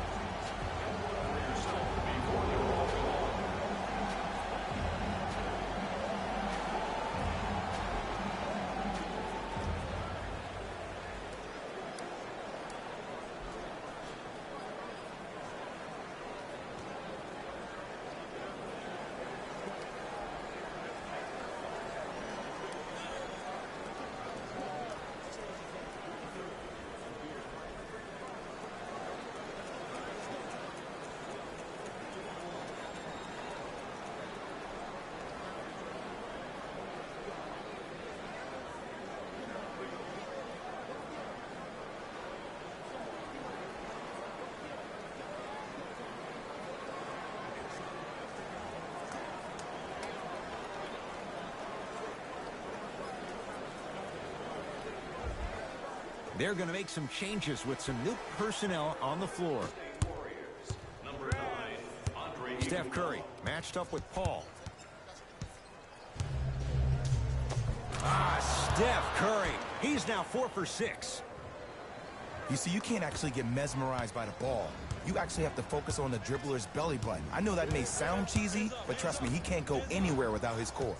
They're going to make some changes with some new personnel on the floor. Number 9, Andre Steph Curry matched up with Paul. Steph Curry. He's now 4 for 6. You see, you can't actually get mesmerized by the ball. You actually have to focus on the dribbler's belly button. I know that may sound cheesy, but trust me, he can't go anywhere without his core.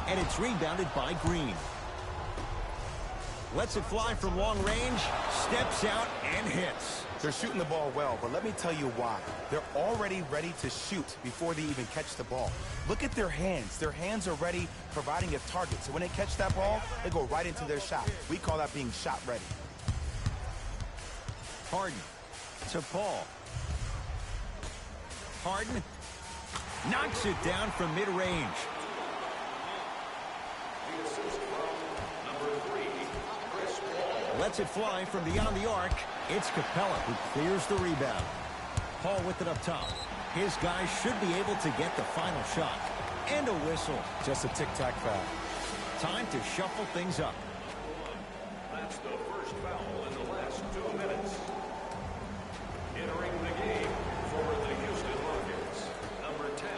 And it's rebounded by Green. Lets it fly from long range, steps out and hits. They're shooting the ball well, but let me tell you why. They're already ready to shoot before they even catch the ball. Look at their hands. Their hands are ready, providing a target. So when they catch that ball, they go right into their shot. We call that being shot ready. Harden to Paul. Harden knocks it down from mid-range. Lets it fly from beyond the arc. It's Capella who clears the rebound. Paul with it up top. His guys should be able to get the final shot. And a whistle. Just a tic-tac foul. Time to shuffle things up. That's the first foul in the last 2 minutes. Entering the game for the Houston Rockets, number 10,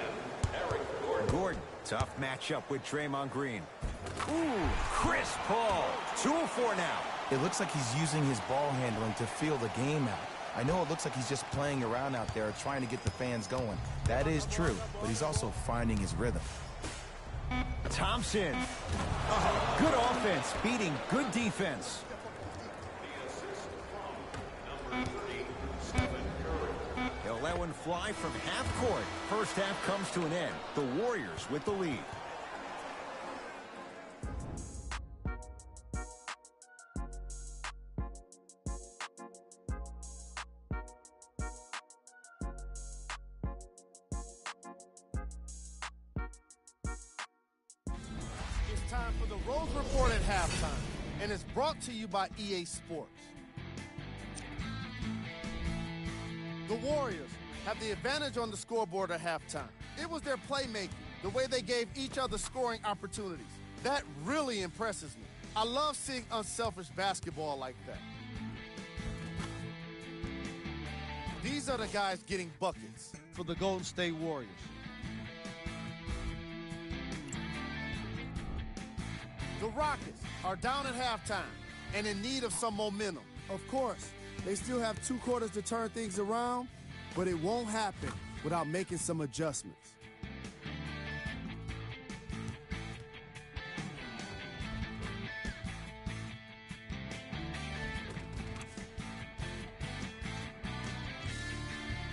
Eric Gordon. Gordon, tough matchup with Draymond Green. Ooh, Chris Paul. 2-4 now. It looks like he's using his ball handling to feel the game out. I know it looks like he's just playing around out there trying to get the fans going. That is true, but he's also finding his rhythm. Thompson. Good offense beating good defense. He'll let one fly from half court. First half comes to an end. The Warriors with the lead. It's time for the Rose Report at halftime, and it's brought to you by EA Sports. The Warriors have the advantage on the scoreboard at halftime. It was their playmaking, the way they gave each other scoring opportunities. That really impresses me. I love seeing unselfish basketball like that. These are the guys getting buckets for the Golden State Warriors. The Rockets are down at halftime and in need of some momentum. Of course, they still have 2 quarters to turn things around, but it won't happen without making some adjustments.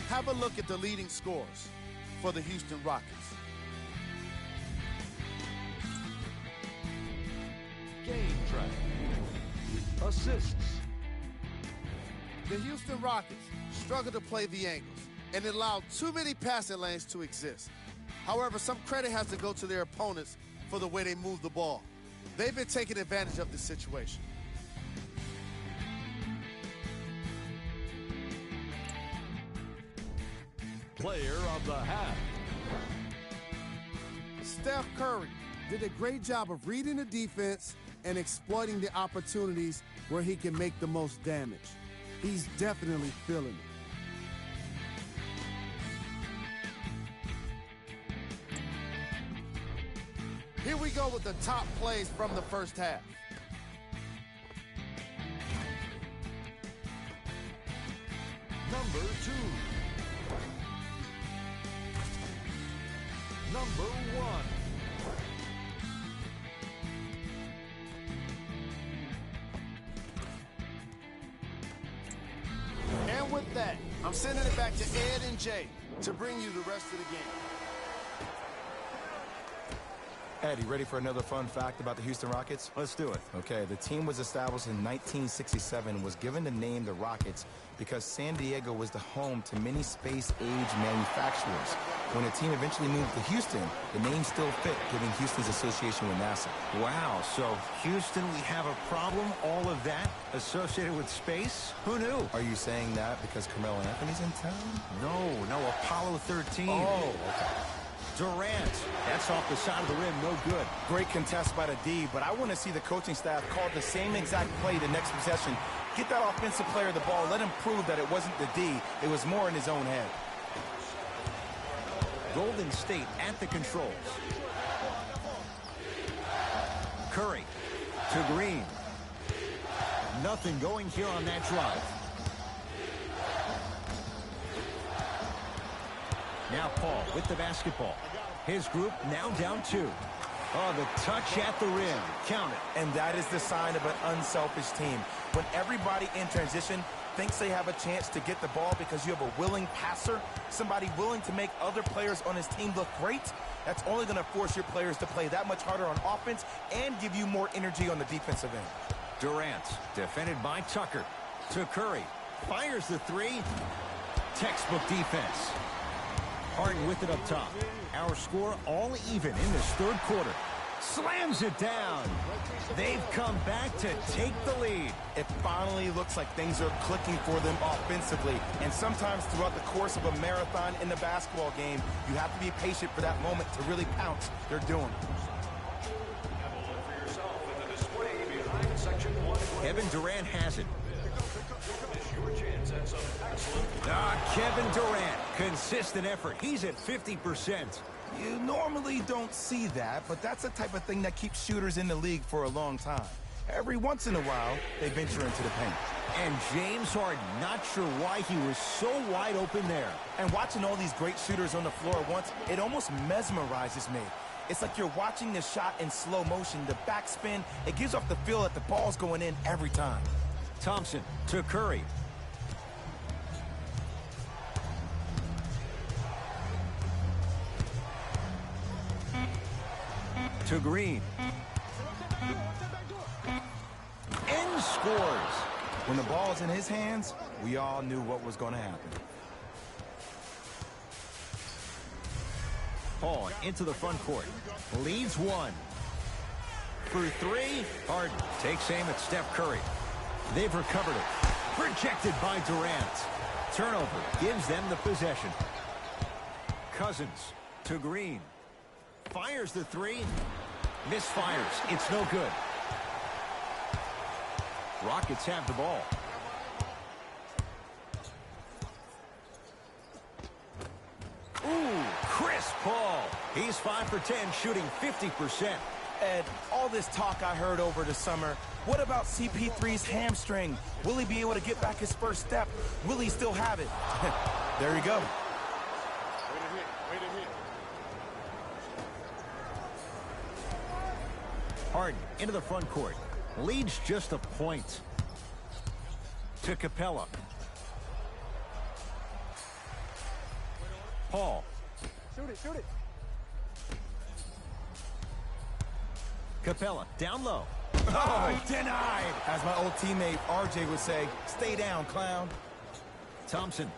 Have a look at the leading scorers for the Houston Rockets. Game track. Assists. The Houston Rockets struggle to play the angles and allow too many passing lanes to exist. However, some credit has to go to their opponents for the way they move the ball. They've been taking advantage of this situation. Player of the half. Steph Curry Did a great job of reading the defense and exploiting the opportunities where he can make the most damage. He's definitely feeling it. Here we go with the top plays from the first half. Number 2. Number 1. And with that, I'm sending it back to Ed and Jay to bring you the rest of the game. Eddie, ready for another fun fact about the Houston Rockets? Let's do it. Okay, the team was established in 1967 and was given the name the Rockets because San Diego was the home to many space-age manufacturers. When the team eventually moved to Houston, the name still fit, giving Houston's association with NASA. Wow, so Houston, we have a problem, all of that associated with space? Who knew? Are you saying that because Carmelo Anthony's in town? No, Apollo 13. Oh, okay. Durant. That's off the side of the rim. No good. Great contest by the D, but I want to see the coaching staff call the same exact play the next possession. Get that offensive player the ball. Let him prove that it wasn't the D. It was more in his own head. Golden State at the controls. Curry to Green. Nothing going here on that drive. Now Paul with the basketball. His group now down 2. Oh, the touch at the rim. Count it. And that is the sign of an unselfish team. When everybody in transition thinks they have a chance to get the ball because you have a willing passer, somebody willing to make other players on his team look great, that's only going to force your players to play that much harder on offense and give you more energy on the defensive end. Durant, defended by Tucker. To Curry. Fires the 3. Textbook defense. Harden with it up top. Our score all even in this third quarter. Slams it down. They've come back to take the lead. It finally looks like things are clicking for them offensively. And sometimes throughout the course of a marathon in the basketball game, you have to be patient for that moment to really pounce. They're doing it. Have a look for yourself in the display behind section 1. Kevin Durant has it. It's your chance at some excellent. Kevin Durant. Consistent effort. He's at 50%. You normally don't see that, but that's the type of thing that keeps shooters in the league for a long time. Every once in a while, they venture into the paint. And James Harden, not sure why he was so wide open there. And watching all these great shooters on the floor at once, it almost mesmerizes me. It's like you're watching the shot in slow motion, the backspin. It gives off the feel that the ball's going in every time. Thompson to Curry. To Green. And scores. When the ball's in his hands, we all knew what was going to happen. Paul into the front court. Leads 1. For 3, Harden takes aim at Steph Curry. They've recovered it. Rejected by Durant. Turnover gives them the possession. Cousins to Green. Fires the 3. Misfires. It's no good. Rockets have the ball. Ooh, Chris Paul. He's 5 for 10, shooting 50%. Ed, all this talk I heard over the summer, what about CP3's hamstring? Will he be able to get back his first step? Will he still have it? There you go. Harden into the front court. Leads just a point. To Capella. Paul. Shoot it. Capella down low. Oh, denied! As my old teammate RJ would say, stay down, clown. Thompson.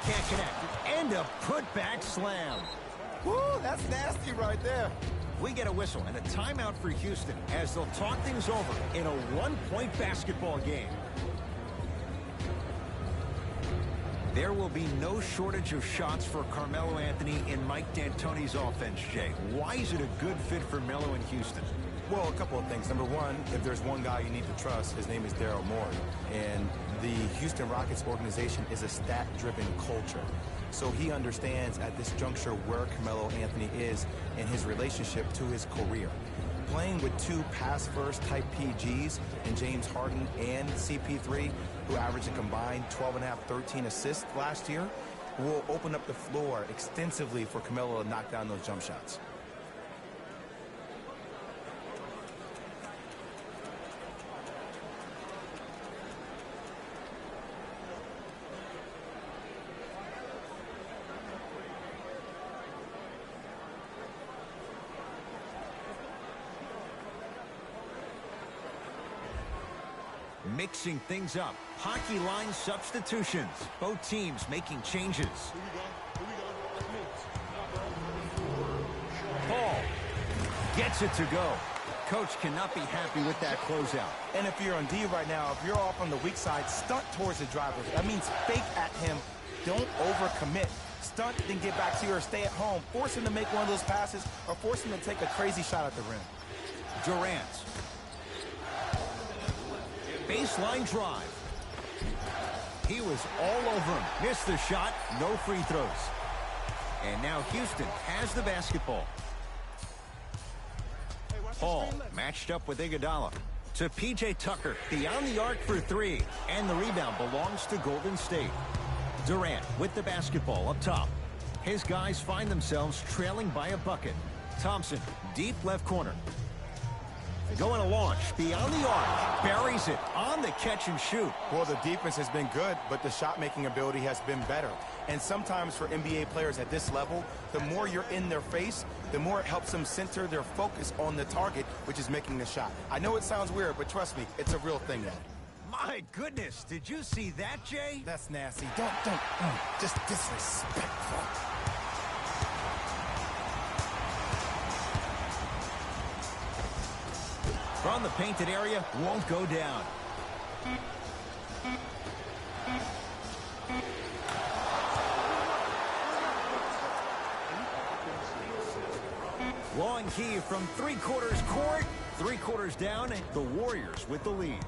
Can't connect. And a putback slam. Woo, that's nasty right there. We get a whistle and a timeout for Houston as they'll talk things over in a one-point basketball game. There will be no shortage of shots for Carmelo Anthony in Mike D'Antoni's offense, Jay. Why is it a good fit for Melo in Houston? Well, a couple of things. Number one, if there's one guy you need to trust, his name is Daryl Morey. And the Houston Rockets organization is a stat-driven culture. So he understands at this juncture where Carmelo Anthony is in his relationship to his career. Playing with 2 pass-first type PGs in James Harden and CP3, who averaged a combined 12.5, 13 assists last year, will open up the floor extensively for Carmelo to knock down those jump shots. Mixing things up. Hockey line substitutions. Both teams making changes. Paul gets it to go. Coach cannot be happy with that closeout. And if you're on D right now, if you're off on the weak side, stunt towards the driver. That means fake at him. Don't overcommit. stunt, then get back to you, or stay at home. Force him to make one of those passes, or force him to take a crazy shot at the rim. Durant. Baseline drive. He was all over him. Missed the shot. No free throws. And now Houston has the basketball. Paul matched up with Iguodala. To P.J. Tucker. Beyond the arc for three. And the rebound belongs to Golden State. Durant with the basketball up top. His guys find themselves trailing by a bucket. Thompson, deep left corner. Going to launch beyond the arc. Buries it on the catch and shoot. Well, the defense has been good, but the shot-making ability has been better. And sometimes for NBA players at this level, the more you're in their face, the more it helps them center their focus on the target, which is making the shot. I know it sounds weird, but trust me, it's a real thing, Ed. My goodness, did you see that, Jay? That's nasty. Just disrespectful. From the painted area, won't go down. Long key from three-quarters court. Three-quarters down, the Warriors with the lead.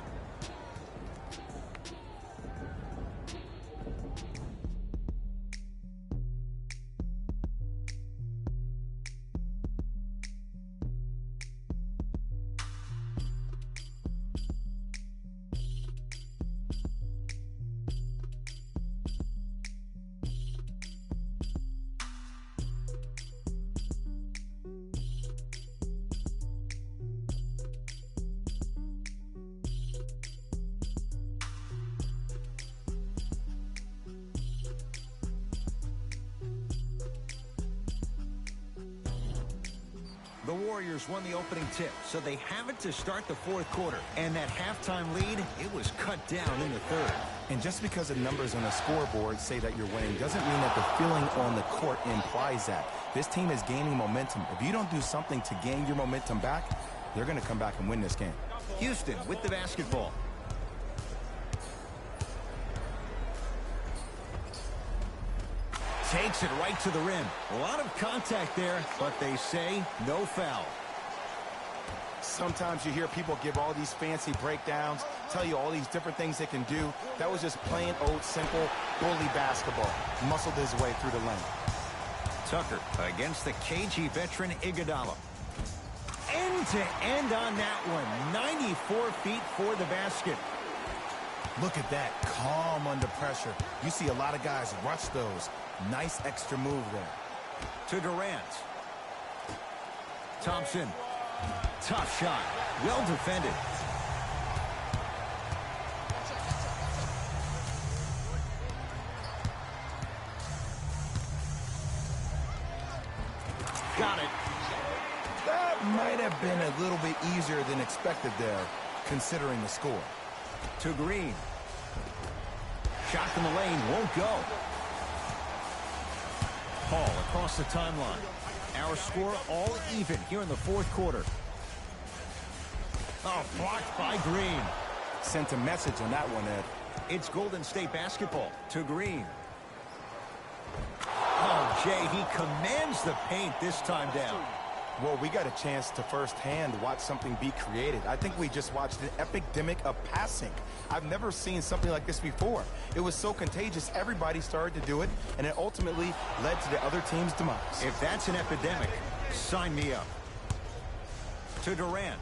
The Warriors won the opening tip, so they have it to start the fourth quarter. And that halftime lead, it was cut down in the third. And just because the numbers on the scoreboard say that you're winning doesn't mean that the feeling on the court implies that. This team is gaining momentum. If you don't do something to gain your momentum back, they're going to come back and win this game. Houston with the basketball. Takes it right to the rim. A lot of contact there, but they say no foul. Sometimes you hear people give all these fancy breakdowns, tell you all these different things they can do. That was just plain old simple bully basketball. Muscled his way through the lane. Tucker against the KG veteran Iguodala. End to end on that one. 94 feet for the basket. Look at that, calm under pressure. You see a lot of guys rush those. Nice extra move there. To Durant. Thompson. Tough shot. Well defended. Got it. That might have been a little bit easier than expected there, considering the score. To Green. Shot from the lane won't go. Paul across the timeline. Our score all even here in the fourth quarter. Oh, blocked by Green. Sent a message on that one, Ed. It's Golden State basketball. To Green. Oh, Jay, he commands the paint this time down. Well, we got a chance to firsthand watch something be created. I think we just watched an epidemic of passing. I've never seen something like this before. It was so contagious, everybody started to do it, and it ultimately led to the other team's demise. If that's an epidemic, sign me up. To Durant.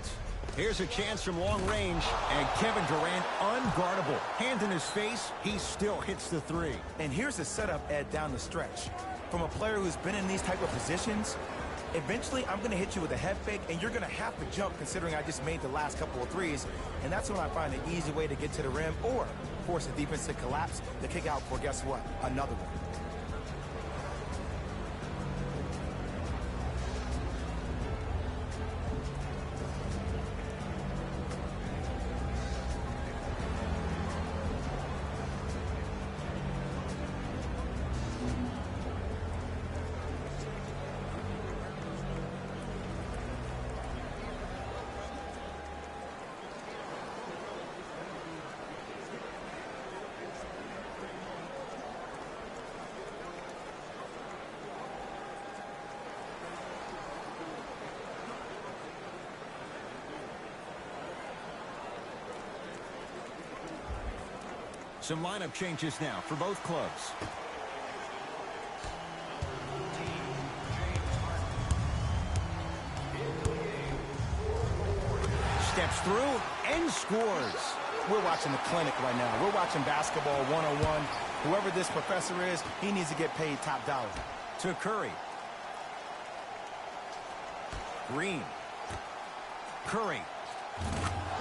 Here's a chance from long range, and Kevin Durant unguardable. Hand in his face, he still hits the three. And here's the setup, Ed, down the stretch. From a player who's been in these type of positions, eventually I'm going to hit you with a head fake, and you're going to have to jump considering I just made the last couple of threes. And that's when I find an easy way to get to the rim or force the defense to collapse to kick out for, guess what, another one. Some lineup changes now for both clubs. Steps through and scores. We're watching the clinic right now. We're watching basketball one-on-one. Whoever this professor is, he needs to get paid top dollar. To Curry. Green. Curry.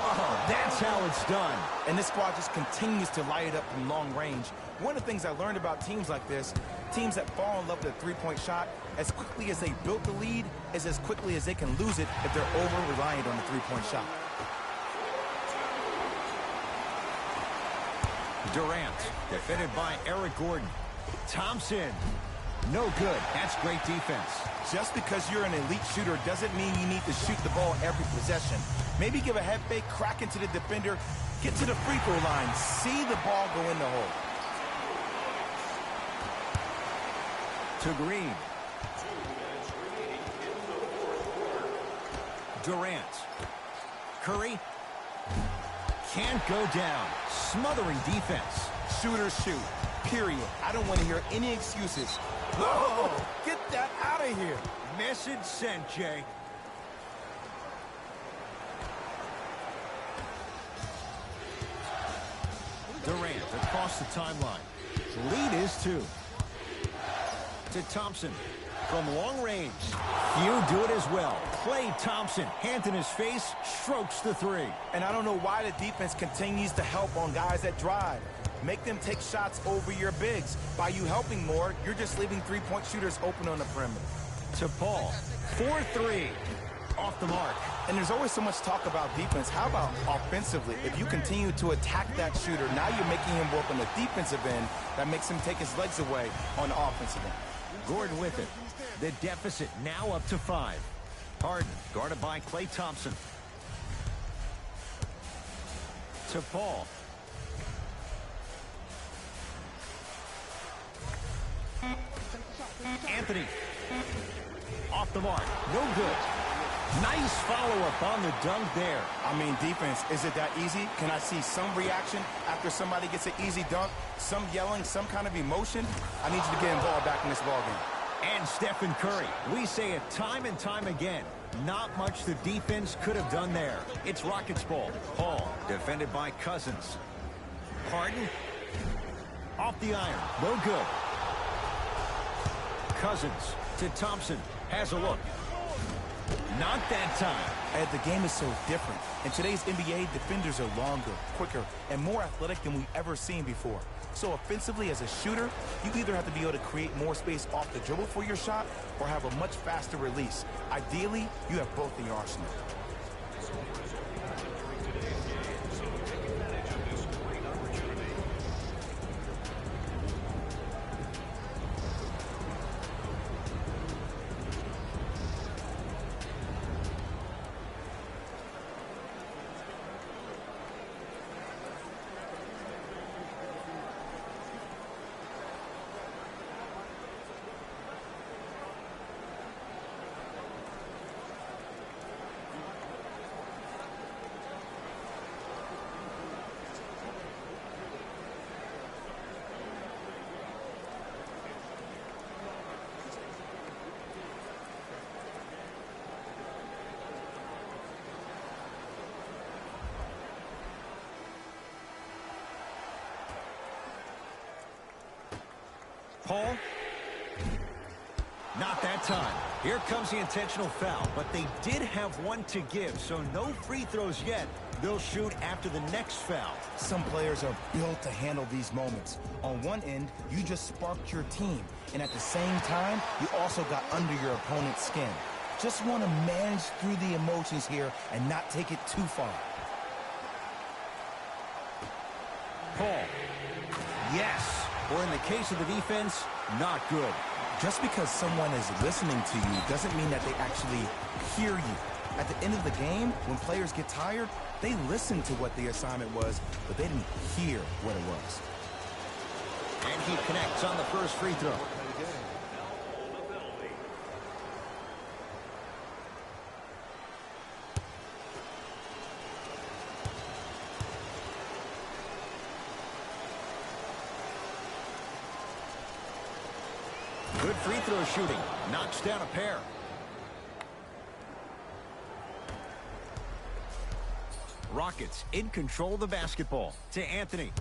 Oh, that's how it's done. And this squad just continues to light it up from long range. One of the things I learned about teams like this, teams that fall in love with a three-point shot, as quickly as they built the lead, is as quickly as they can lose it if they're over-reliant on the three-point shot. Durant, defended by Eric Gordon. Thompson, no good. That's great defense. Just because you're an elite shooter doesn't mean you need to shoot the ball every possession. Maybe give a head fake, crack into the defender, get to the free throw line, see the ball go in the hole. To Green. Durant. Curry. Can't go down. Smothering defense. Shooters shoot, period. I don't want to hear any excuses. Whoa! Get that out of here. Message sent, Jay. Durant across the timeline. Lead is 2. To Thompson. From long range. Few do it as well. Klay Thompson, hand in his face, strokes the 3. And I don't know why the defense continues to help on guys that drive. Make them take shots over your bigs. By you helping more, you're just leaving three-point shooters open on the perimeter. To Paul. 4-3. Off the mark. And there's always so much talk about defense. How about offensively? If you continue to attack that shooter, now you're making him work on the defensive end. That makes him take his legs away on the offensive end. Gordon with it. The deficit now up to 5. Harden guarded by Klay Thompson. To Paul. Anthony. Off the mark. No good. Nice follow-up on the dunk there. I mean, defense, is it that easy? Can I see some reaction after somebody gets an easy dunk? Some yelling, some kind of emotion? I need you to get involved back in this ballgame. And Stephen Curry. We say it time and time again. Not much the defense could have done there. It's Rockets ball. Paul, defended by Cousins. Harden. Off the iron. No good. Cousins to Thompson. Has a look. Not that time. And the game is so different. In today's NBA, defenders are longer, quicker, and more athletic than we've ever seen before. So offensively, as a shooter, you either have to be able to create more space off the dribble for your shot or have a much faster release. Ideally, you have both in your arsenal. Paul. Not that time. Here comes the intentional foul, but they did have one to give, so no free throws yet. They'll shoot after the next foul. Some players are built to handle these moments. On one end, you just sparked your team, and at the same time, you also got under your opponent's skin. Just want to manage through the emotions here and not take it too far. Paul. Yes. Or in the case of the defense, not good. Just because someone is listening to you doesn't mean that they actually hear you. At the end of the game, when players get tired, they listen to what the assignment was, but they didn't hear what it was. And he connects on the first free throw. free throw shooting. Knocks down a pair. Rockets in control of the basketball to Anthony.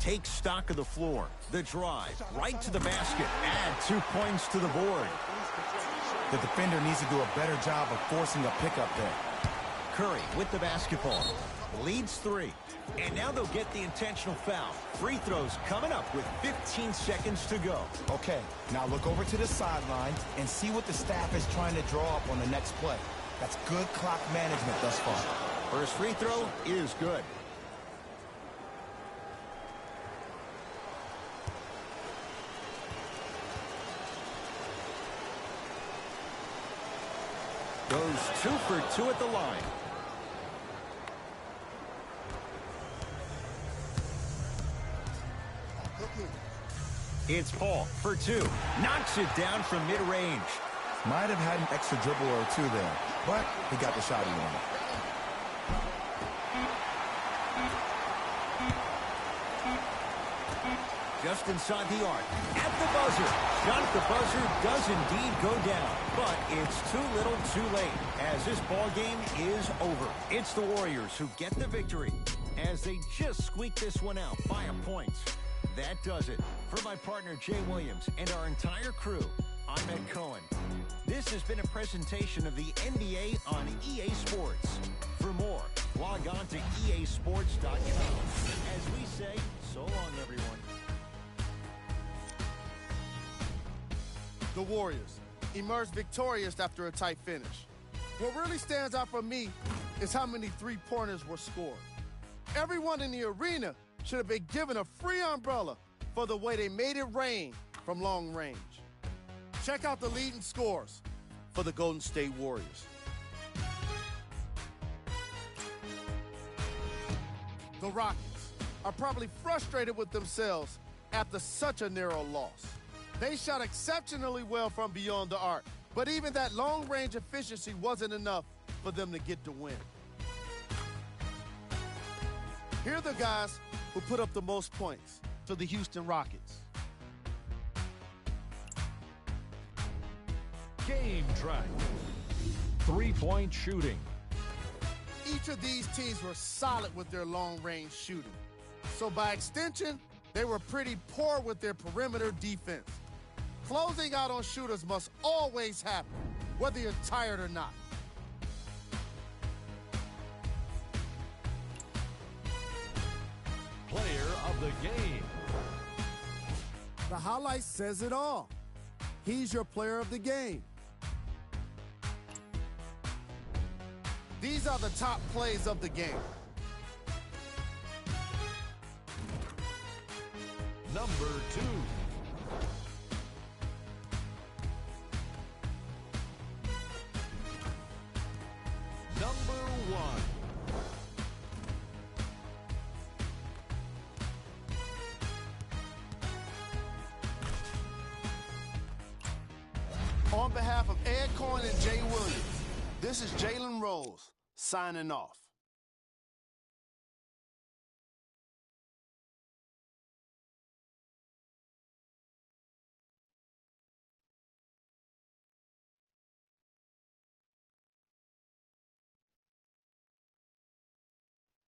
Takes stock of the floor. The drive right to the basket. Add 2 points to the board. The defender needs to do a better job of forcing a pickup there. Curry with the basketball. Leads 3. And now they'll get the intentional foul. Free throws coming up with 15 seconds to go. Okay, now look over to the sideline and see what the staff is trying to draw up on the next play. That's good clock management thus far. First free throw is good. Goes 2 for 2 at the line. It's Paul for 2. Knocks it down from mid-range. Might have had an extra dribble or 2 there, but he got the shot he wanted. Just inside the arc. At the buzzer. Shot at the buzzer does indeed go down. But it's too little too late as this ball game is over. It's the Warriors who get the victory as they just squeak this one out by a point. That does it. For my partner, Jay Williams, and our entire crew, I'm Ed Cohen. This has been a presentation of the NBA on EA Sports. For more, log on to easports.com. As we say, so long, everyone. The Warriors emerged victorious after a tight finish. What really stands out for me is how many three-pointers were scored. Everyone in the arena should have been given a free umbrella for the way they made it rain from long range. Check out the leading scores for the Golden State Warriors. The Rockets are probably frustrated with themselves after such a narrow loss. They shot exceptionally well from beyond the arc, but even that long-range efficiency wasn't enough for them to get the win. Here are the guys who put up the most points for the Houston Rockets. Game track. 3-point shooting. Each of these teams were solid with their long-range shooting. So by extension, they were pretty poor with their perimeter defense. Closing out on shooters must always happen, whether you're tired or not. Player of the game. The highlight says it all. He's your player of the game. These are the top plays of the game. Number 2. Number 1. On behalf of Ed Cohen and Jay Williams, this is Jalen Rose signing off.